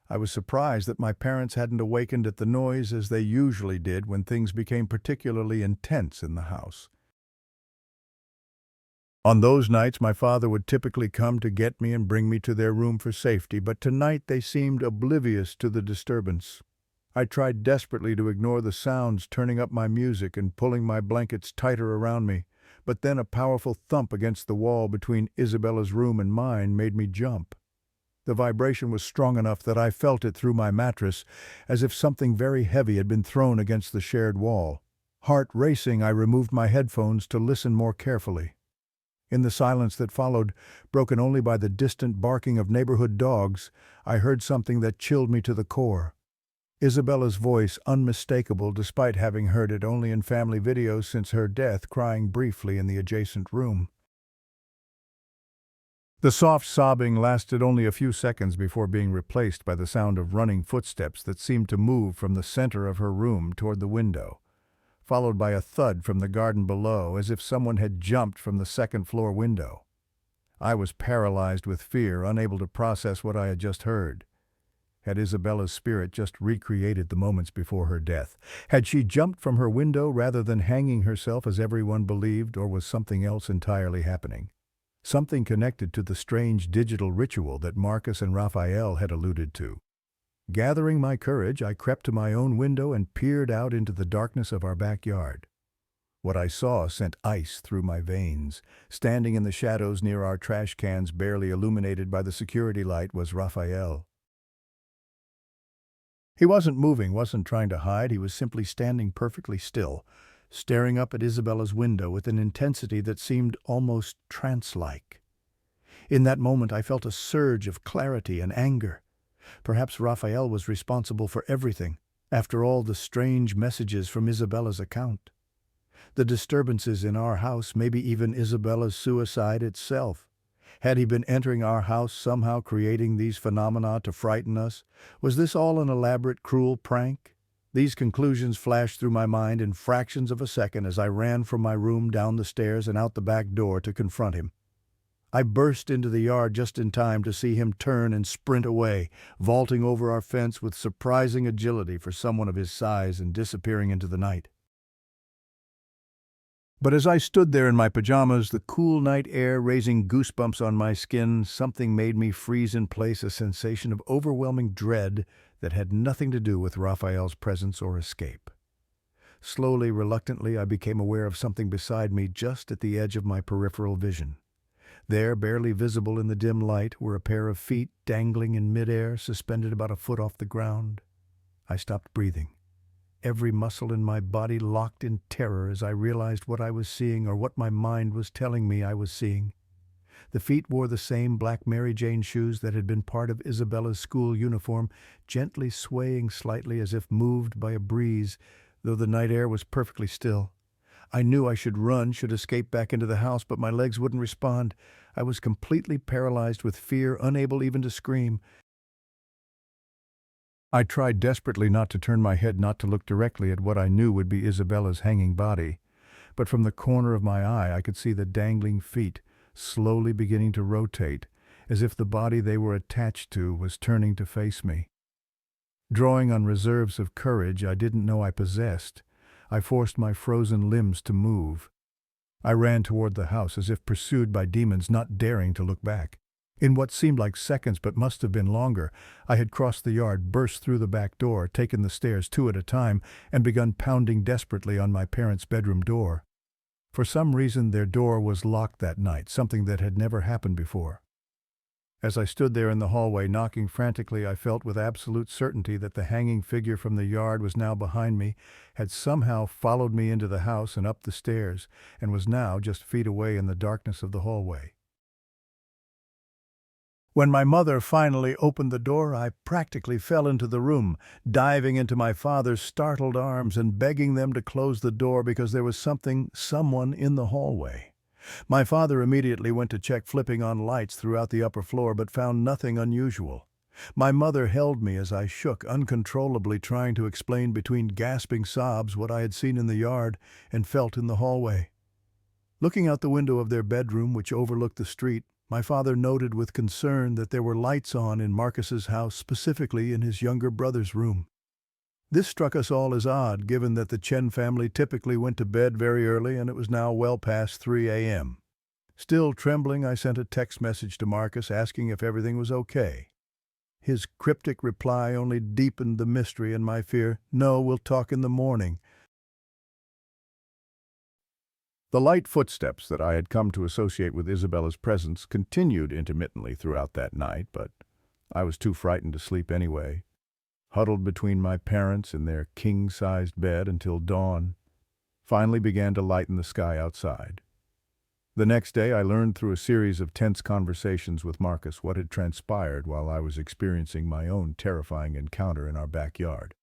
I was surprised that my parents hadn't awakened at the noise as they usually did when things became particularly intense in the house. On those nights, my father would typically come to get me and bring me to their room for safety, but tonight they seemed oblivious to the disturbance. I tried desperately to ignore the sounds, turning up my music and pulling my blankets tighter around me, but then a powerful thump against the wall between Isabella's room and mine made me jump. The vibration was strong enough that I felt it through my mattress, as if something very heavy had been thrown against the shared wall. Heart racing, I removed my headphones to listen more carefully. In the silence that followed, broken only by the distant barking of neighborhood dogs, I heard something that chilled me to the core. Isabella's voice, unmistakable despite having heard it only in family videos since her death, crying briefly in the adjacent room. The soft sobbing lasted only a few seconds before being replaced by the sound of running footsteps that seemed to move from the center of her room toward the window, followed by a thud from the garden below, as if someone had jumped from the second-floor window. I was paralyzed with fear, unable to process what I had just heard. Had Isabella's spirit just recreated the moments before her death? Had she jumped from her window rather than hanging herself as everyone believed, or was something else entirely happening? Something connected to the strange digital ritual that Marcus and Raphael had alluded to. Gathering my courage, I crept to my own window and peered out into the darkness of our backyard. What I saw sent ice through my veins. Standing in the shadows near our trash cans, barely illuminated by the security light, was Raphael. He wasn't moving, wasn't trying to hide. He was simply standing perfectly still, staring up at Isabella's window with an intensity that seemed almost trance-like. In that moment, I felt a surge of clarity and anger. Perhaps Raphael was responsible for everything, after all the strange messages from Isabella's account. The disturbances in our house, maybe even Isabella's suicide itself. Had he been entering our house, somehow creating these phenomena to frighten us? Was this all an elaborate, cruel prank? These conclusions flashed through my mind in fractions of a second as I ran from my room, down the stairs, and out the back door to confront him. I burst into the yard just in time to see him turn and sprint away, vaulting over our fence with surprising agility for someone of his size and disappearing into the night. But as I stood there in my pajamas, the cool night air raising goosebumps on my skin, something made me freeze in place, a sensation of overwhelming dread that had nothing to do with Raphael's presence or escape. Slowly, reluctantly, I became aware of something beside me just at the edge of my peripheral vision. There, barely visible in the dim light, were a pair of feet dangling in midair, suspended about a foot off the ground. I stopped breathing. Every muscle in my body locked in terror as I realized what I was seeing, or what my mind was telling me I was seeing. The feet wore the same black Mary Jane shoes that had been part of Isabella's school uniform, gently swaying slightly as if moved by a breeze, though the night air was perfectly still. I knew I should run, should escape back into the house, but my legs wouldn't respond. I was completely paralyzed with fear, unable even to scream. I tried desperately not to turn my head, not to look directly at what I knew would be Isabella's hanging body. But from the corner of my eye I could see the dangling feet, slowly beginning to rotate, as if the body they were attached to was turning to face me. Drawing on reserves of courage I didn't know I possessed, I forced my frozen limbs to move. I ran toward the house as if pursued by demons, not daring to look back. In what seemed like seconds but must have been longer, I had crossed the yard, burst through the back door, taken the stairs 2 at a time, and begun pounding desperately on my parents' bedroom door. For some reason their door was locked that night, something that had never happened before. As I stood there in the hallway knocking frantically, I felt with absolute certainty that the hanging figure from the yard was now behind me, had somehow followed me into the house and up the stairs, and was now just feet away in the darkness of the hallway. When my mother finally opened the door, I practically fell into the room, diving into my father's startled arms and begging them to close the door because there was someone in the hallway. My father immediately went to check, flipping on lights throughout the upper floor, but found nothing unusual. My mother held me as I shook uncontrollably, trying to explain between gasping sobs what I had seen in the yard and felt in the hallway. Looking out the window of their bedroom, which overlooked the street, my father noted with concern that there were lights on in Marcus's house, specifically in his younger brother's room. This struck us all as odd, given that the Chen family typically went to bed very early and it was now well past 3 a.m. Still trembling, I sent a text message to Marcus asking if everything was okay. His cryptic reply only deepened the mystery and my fear. "No, we'll talk in the morning." The light footsteps that I had come to associate with Isabella's presence continued intermittently throughout that night, but I was too frightened to sleep anyway. Huddled between my parents in their king-sized bed until dawn finally began to lighten the sky outside. The next day I learned through a series of tense conversations with Marcus what had transpired while I was experiencing my own terrifying encounter in our backyard.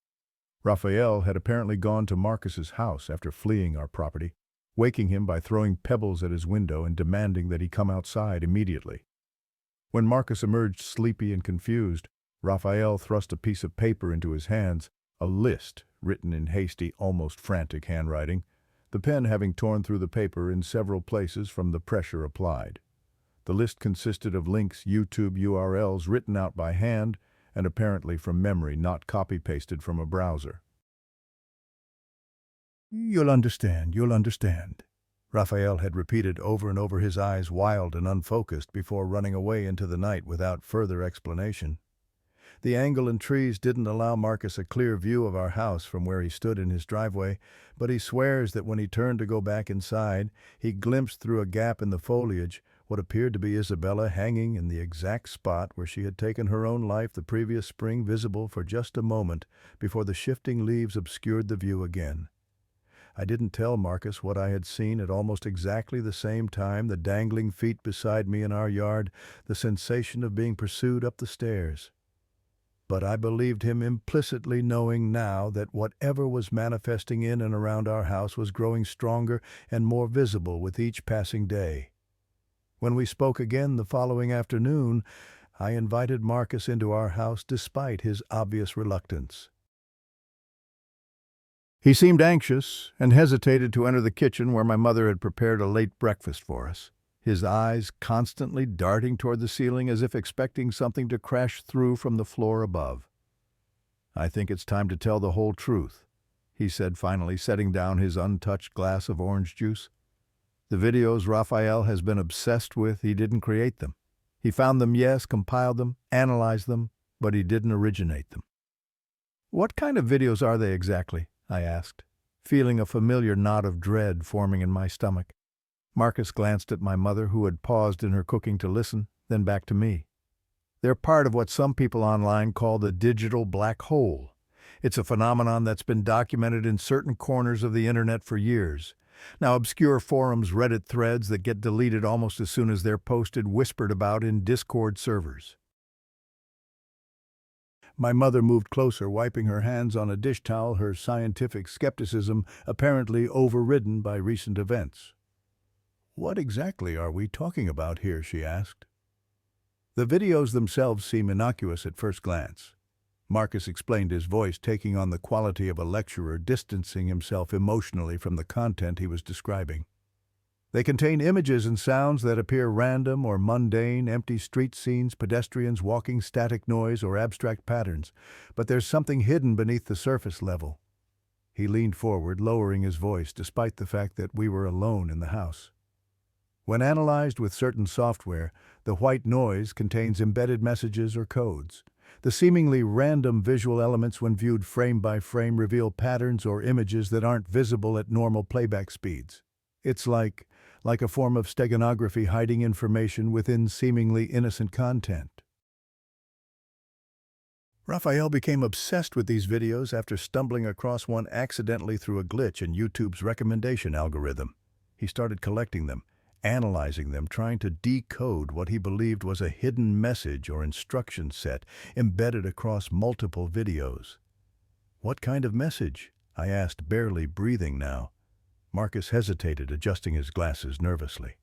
Raphael had apparently gone to Marcus's house after fleeing our property, waking him by throwing pebbles at his window and demanding that he come outside immediately. When Marcus emerged sleepy and confused, Raphael thrust a piece of paper into his hands, a list written in hasty, almost frantic handwriting, the pen having torn through the paper in several places from the pressure applied. The list consisted of links, YouTube URLs written out by hand and apparently from memory, not copy-pasted from a browser. You'll understand," Raphael had repeated over and over, his eyes wild and unfocused, before running away into the night without further explanation. The angle and trees didn't allow Marcus a clear view of our house from where he stood in his driveway, but he swears that when he turned to go back inside, he glimpsed through a gap in the foliage what appeared to be Isabella hanging in the exact spot where she had taken her own life the previous spring, visible for just a moment before the shifting leaves obscured the view again. I didn't tell Marcus what I had seen at almost exactly the same time, the dangling feet beside me in our yard, the sensation of being pursued up the stairs. But I believed him implicitly, knowing now that whatever was manifesting in and around our house was growing stronger and more visible with each passing day. When we spoke again the following afternoon, I invited Marcus into our house despite his obvious reluctance. He seemed anxious and hesitated to enter the kitchen where my mother had prepared a late breakfast for us, his eyes constantly darting toward the ceiling as if expecting something to crash through from the floor above. "I think it's time to tell the whole truth," he said finally, setting down his untouched glass of orange juice. "The videos Raphael has been obsessed with, he didn't create them. He found them, yes, compiled them, analyzed them, but he didn't originate them." "What kind of videos are they exactly?" I asked, feeling a familiar knot of dread forming in my stomach. Marcus glanced at my mother, who had paused in her cooking to listen, then back to me. "They're part of what some people online call the digital black hole. It's a phenomenon that's been documented in certain corners of the internet for years. Now, obscure forums, Reddit threads that get deleted almost as soon as they're posted, whispered about in Discord servers. My mother moved closer, wiping her hands on a dish towel, her scientific skepticism apparently overridden by recent events. "What exactly are we talking about here?" she asked. "The videos themselves seem innocuous at first glance," Marcus explained, his voice taking on the quality of a lecturer distancing himself emotionally from the content he was describing. "They contain images and sounds that appear random or mundane, empty street scenes, pedestrians walking, static noise, or abstract patterns. But there's something hidden beneath the surface level." He leaned forward, lowering his voice despite the fact that we were alone in the house. "When analyzed with certain software, the white noise contains embedded messages or codes. The seemingly random visual elements, when viewed frame by frame, reveal patterns or images that aren't visible at normal playback speeds. It's like a form of steganography hiding information within seemingly innocent content." Raphael became obsessed with these videos after stumbling across one accidentally through a glitch in YouTube's recommendation algorithm. He started collecting them, analyzing them, trying to decode what he believed was a hidden message or instruction set embedded across multiple videos. "What kind of message?" I asked, barely breathing now. Marcus hesitated, adjusting his glasses nervously.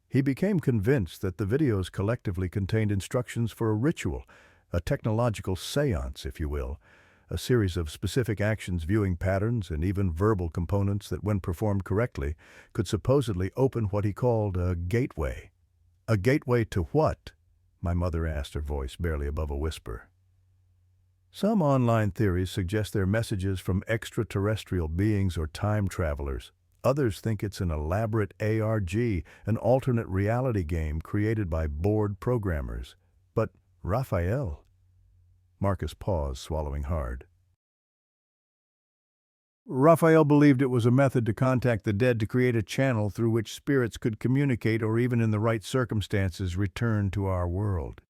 He became convinced that the videos collectively contained instructions for a ritual, a technological seance, if you will, a series of specific actions, viewing patterns, and even verbal components that, when performed correctly, could supposedly open what he called a gateway. "A gateway to what?" my mother asked, her voice barely above a whisper. "Some online theories suggest they're messages from extraterrestrial beings or time travelers. Others think it's an elaborate ARG, an alternate reality game created by bored programmers. But Raphael—" Marcus paused, swallowing hard. "Raphael believed it was a method to contact the dead, to create a channel through which spirits could communicate or, even in the right circumstances, return to our world."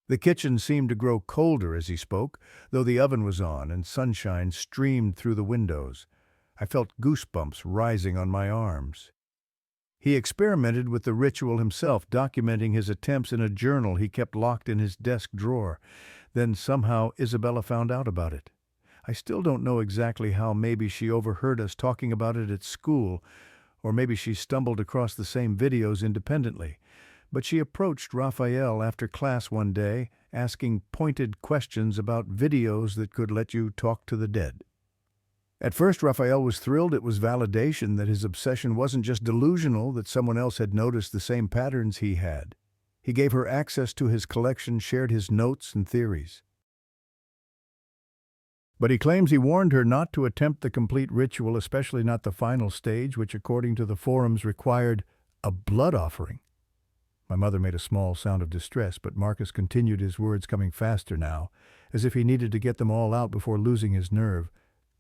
The kitchen seemed to grow colder as he spoke, though the oven was on and sunshine streamed through the windows. I felt goosebumps rising on my arms. He experimented with the ritual himself, documenting his attempts in a journal he kept locked in his desk drawer. Then somehow Isabella found out about it. I still don't know exactly how. Maybe she overheard us talking about it at school, or maybe she stumbled across the same videos independently. But she approached Raphael after class one day, asking pointed questions about videos that could let you talk to the dead. At first, Raphael was thrilled. It was validation that his obsession wasn't just delusional, that someone else had noticed the same patterns he had. He gave her access to his collection, shared his notes and theories. But he claims he warned her not to attempt the complete ritual, especially not the final stage, which, according to the forums, required a blood offering. My mother made a small sound of distress, but Marcus continued, his words coming faster now, as if he needed to get them all out before losing his nerve.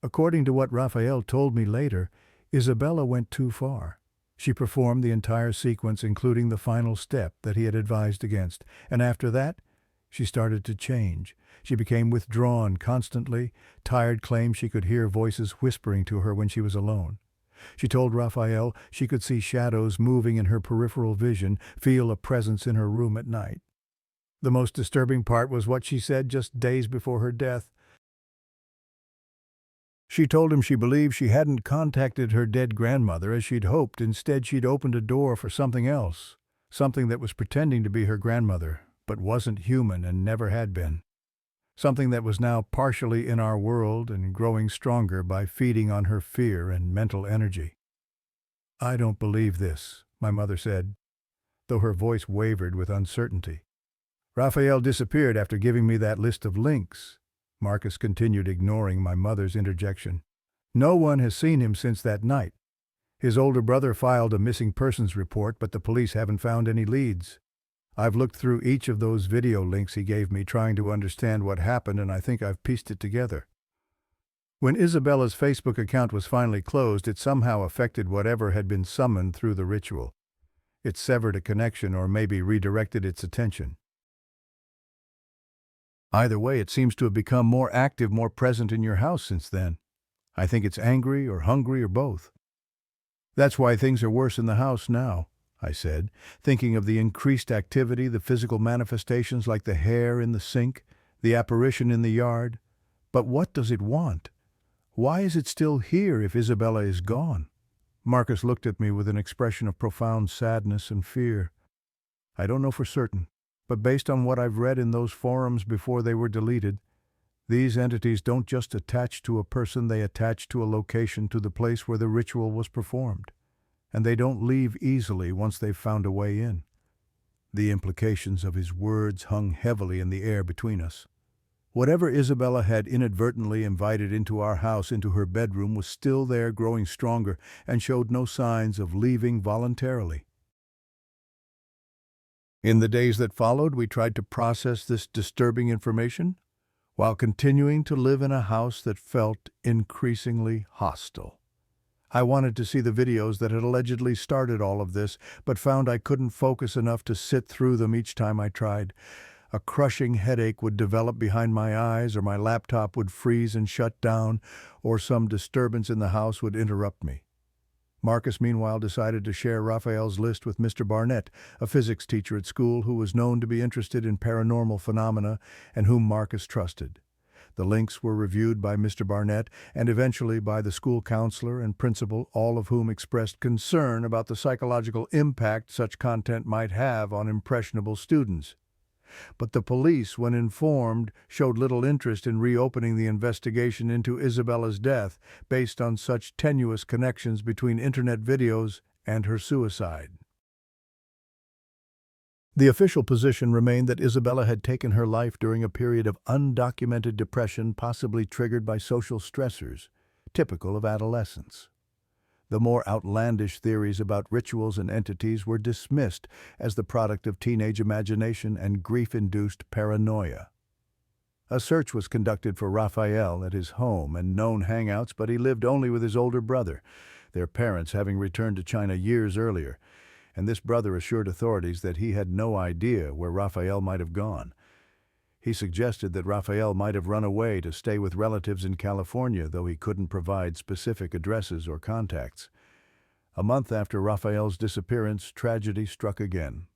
"According to what Raphael told me later, Isabella went too far. She performed the entire sequence, including the final step that he had advised against, and after that, she started to change. She became withdrawn constantly. Tired, claimed she could hear voices whispering to her when she was alone. She told Raphael she could see shadows moving in her peripheral vision, feel a presence in her room at night. The most disturbing part was what she said just days before her death. She told him she believed she hadn't contacted her dead grandmother as she'd hoped. Instead, she'd opened a door for something else, something that was pretending to be her grandmother, but wasn't human and never had been. Something that was now partially in our world and growing stronger by feeding on her fear and mental energy." "I don't believe this," my mother said, though her voice wavered with uncertainty. "Raphael disappeared after giving me that list of links," Marcus continued, ignoring my mother's interjection. "No one has seen him since that night. His older brother filed a missing persons report, but the police haven't found any leads. I've looked through each of those video links he gave me, trying to understand what happened, and I think I've pieced it together. When Isabella's Facebook account was finally closed, it somehow affected whatever had been summoned through the ritual. It severed a connection, or maybe redirected its attention. Either way, it seems to have become more active, more present in your house since then. I think it's angry or hungry or both." That's why things are worse in the house now, I said, thinking of the increased activity, the physical manifestations like the hair in the sink, the apparition in the yard. But what does it want? Why is it still here if Isabella is gone? Marcus looked at me with an expression of profound sadness and fear. I don't know for certain, but based on what I've read in those forums before they were deleted, these entities don't just attach to a person, they attach to a location, to the place where the ritual was performed. And they don't leave easily once they've found a way in. The implications of his words hung heavily in the air between us. Whatever Isabella had inadvertently invited into our house, into her bedroom, was still there, growing stronger, and showed no signs of leaving voluntarily. In the days that followed, we tried to process this disturbing information while continuing to live in a house that felt increasingly hostile. I wanted to see the videos that had allegedly started all of this, but found I couldn't focus enough to sit through them each time I tried. A crushing headache would develop behind my eyes, or my laptop would freeze and shut down, or some disturbance in the house would interrupt me. Marcus, meanwhile, decided to share Raphael's list with Mr. Barnett, a physics teacher at school who was known to be interested in paranormal phenomena and whom Marcus trusted. The links were reviewed by Mr. Barnett and eventually by the school counselor and principal, all of whom expressed concern about the psychological impact such content might have on impressionable students. But the police, when informed, showed little interest in reopening the investigation into Isabella's death based on such tenuous connections between internet videos and her suicide. The official position remained that Isabella had taken her life during a period of undocumented depression, possibly triggered by social stressors, typical of adolescence. The more outlandish theories about rituals and entities were dismissed as the product of teenage imagination and grief-induced paranoia. A search was conducted for Raphael at his home and known hangouts, but he lived only with his older brother, their parents having returned to China years earlier, and this brother assured authorities that he had no idea where Raphael might have gone. He suggested that Raphael might have run away to stay with relatives in California, though he couldn't provide specific addresses or contacts. A month after Raphael's disappearance, tragedy struck again.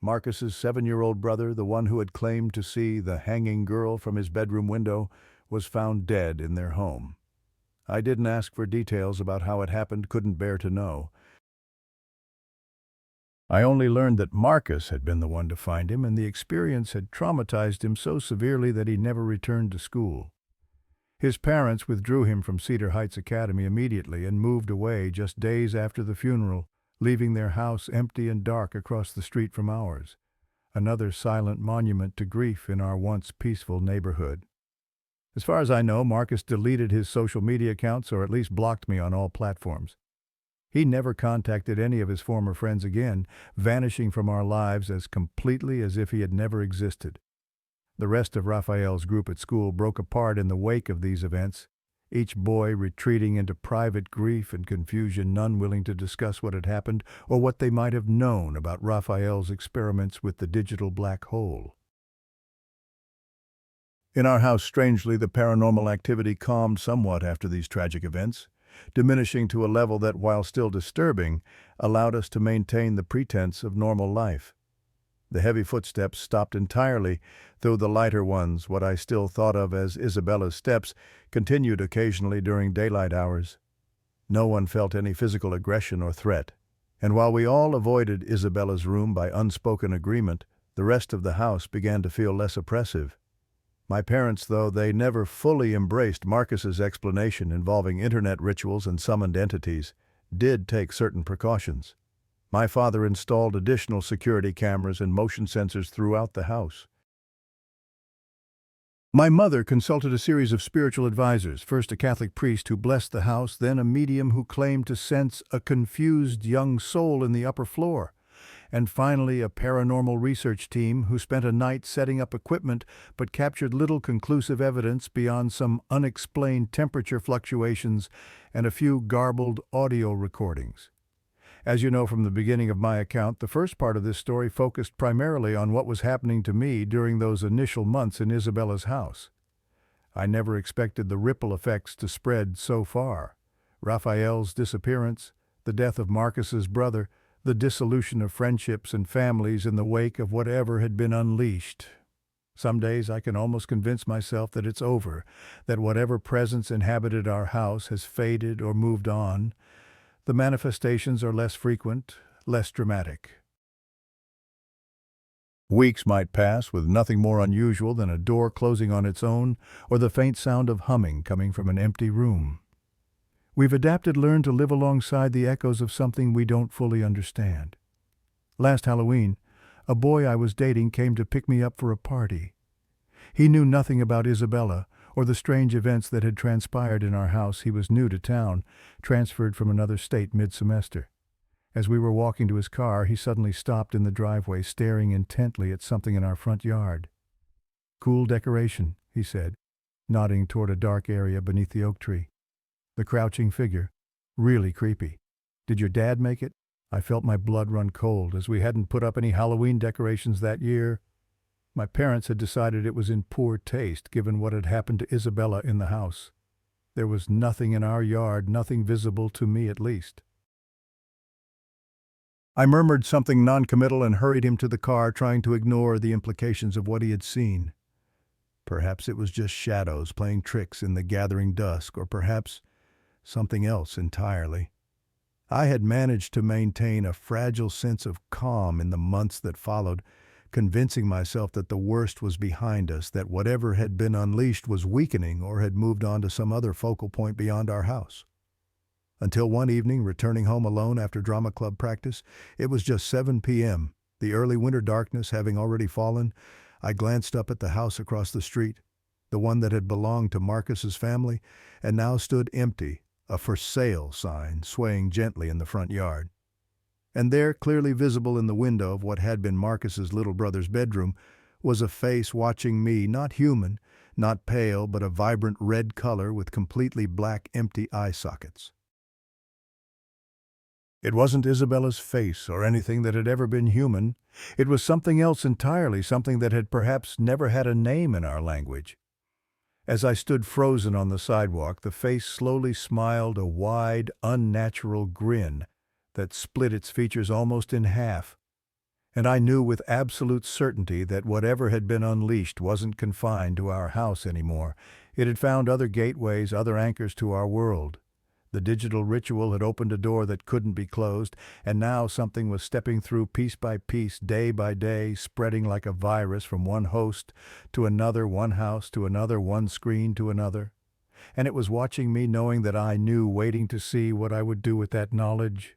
Marcus's 7-year-old brother, the one who had claimed to see the hanging girl from his bedroom window, was found dead in their home. I didn't ask for details about how it happened, couldn't bear to know. I only learned that Marcus had been the one to find him, and the experience had traumatized him so severely that he never returned to school. His parents withdrew him from Cedar Heights Academy immediately and moved away just days after the funeral, leaving their house empty and dark across the street from ours, another silent monument to grief in our once peaceful neighborhood. As far as I know, Marcus deleted his social media accounts, or at least blocked me on all platforms. He never contacted any of his former friends again, vanishing from our lives as completely as if he had never existed. The rest of Raphael's group at school broke apart in the wake of these events, each boy retreating into private grief and confusion, none willing to discuss what had happened or what they might have known about Raphael's experiments with the digital black hole. In our house, strangely, the paranormal activity calmed somewhat after these tragic events, diminishing to a level that, while still disturbing, allowed us to maintain the pretense of normal life. The heavy footsteps stopped entirely, though the lighter ones, what I still thought of as Isabella's steps, continued occasionally during daylight hours. No one felt any physical aggression or threat, and while we all avoided Isabella's room by unspoken agreement, the rest of the house began to feel less oppressive. My parents, though they never fully embraced Marcus's explanation involving internet rituals and summoned entities, did take certain precautions. My father installed additional security cameras and motion sensors throughout the house. My mother consulted a series of spiritual advisors, first a Catholic priest who blessed the house, then a medium who claimed to sense a confused young soul in the upper floor, and finally a paranormal research team who spent a night setting up equipment but captured little conclusive evidence beyond some unexplained temperature fluctuations and a few garbled audio recordings. As you know from the beginning of my account, the first part of this story focused primarily on what was happening to me during those initial months in Isabella's house. I never expected the ripple effects to spread so far. Raphael's disappearance, The death of Marcus's brother, the dissolution of friendships and families in the wake of whatever had been unleashed. Some days I can almost convince myself that it's over, that whatever presence inhabited our house has faded or moved on. The manifestations are less frequent, less dramatic. Weeks might pass with nothing more unusual than a door closing on its own or the faint sound of humming coming from an empty room. We've learned to live alongside the echoes of something we don't fully understand. Last Halloween, a boy I was dating came to pick me up for a party. He knew nothing about Isabella or the strange events that had transpired in our house. He was new to town, transferred from another state mid-semester. As we were walking to his car, he suddenly stopped in the driveway, staring intently at something in our front yard. "Cool decoration," he said, nodding toward a dark area beneath the oak tree. The crouching figure, really creepy. "Did your dad make it?" I felt my blood run cold, as we hadn't put up any Halloween decorations that year. My parents had decided it was in poor taste, given what had happened to Isabella in the house. There was nothing in our yard, nothing visible to me at least. I murmured something noncommittal and hurried him to the car, trying to ignore the implications of what he had seen. Perhaps it was just shadows playing tricks in the gathering dusk, or perhaps something else entirely. I had managed to maintain a fragile sense of calm in the months that followed, convincing myself that the worst was behind us, that whatever had been unleashed was weakening or had moved on to some other focal point beyond our house. Until one evening, returning home alone after drama club practice, it was just 7 p.m., the early winter darkness having already fallen. I glanced up at the house across the street, the one that had belonged to Marcus's family, and now stood empty, a "for sale" sign swaying gently in the front yard. And there, clearly visible in the window of what had been Marcus's little brother's bedroom, was a face watching me, not human, not pale, but a vibrant red color with completely black empty eye sockets. It wasn't Isabella's face or anything that had ever been human. It was something else entirely, something that had perhaps never had a name in our language. As I stood frozen on the sidewalk, the face slowly smiled a wide, unnatural grin that split its features almost in half. And I knew with absolute certainty that whatever had been unleashed wasn't confined to our house anymore. It had found other gateways, other anchors to our world. The digital ritual had opened a door that couldn't be closed, and now something was stepping through piece by piece, day by day, spreading like a virus from one host to another, one house to another, one screen to another. And it was watching me, knowing that I knew, waiting to see what I would do with that knowledge.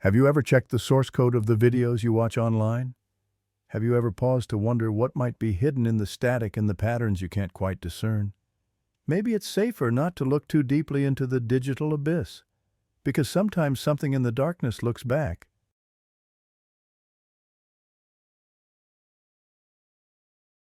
Have you ever checked the source code of the videos you watch online? Have you ever paused to wonder what might be hidden in the static and the patterns you can't quite discern? Maybe it's safer not to look too deeply into the digital abyss, because sometimes something in the darkness looks back,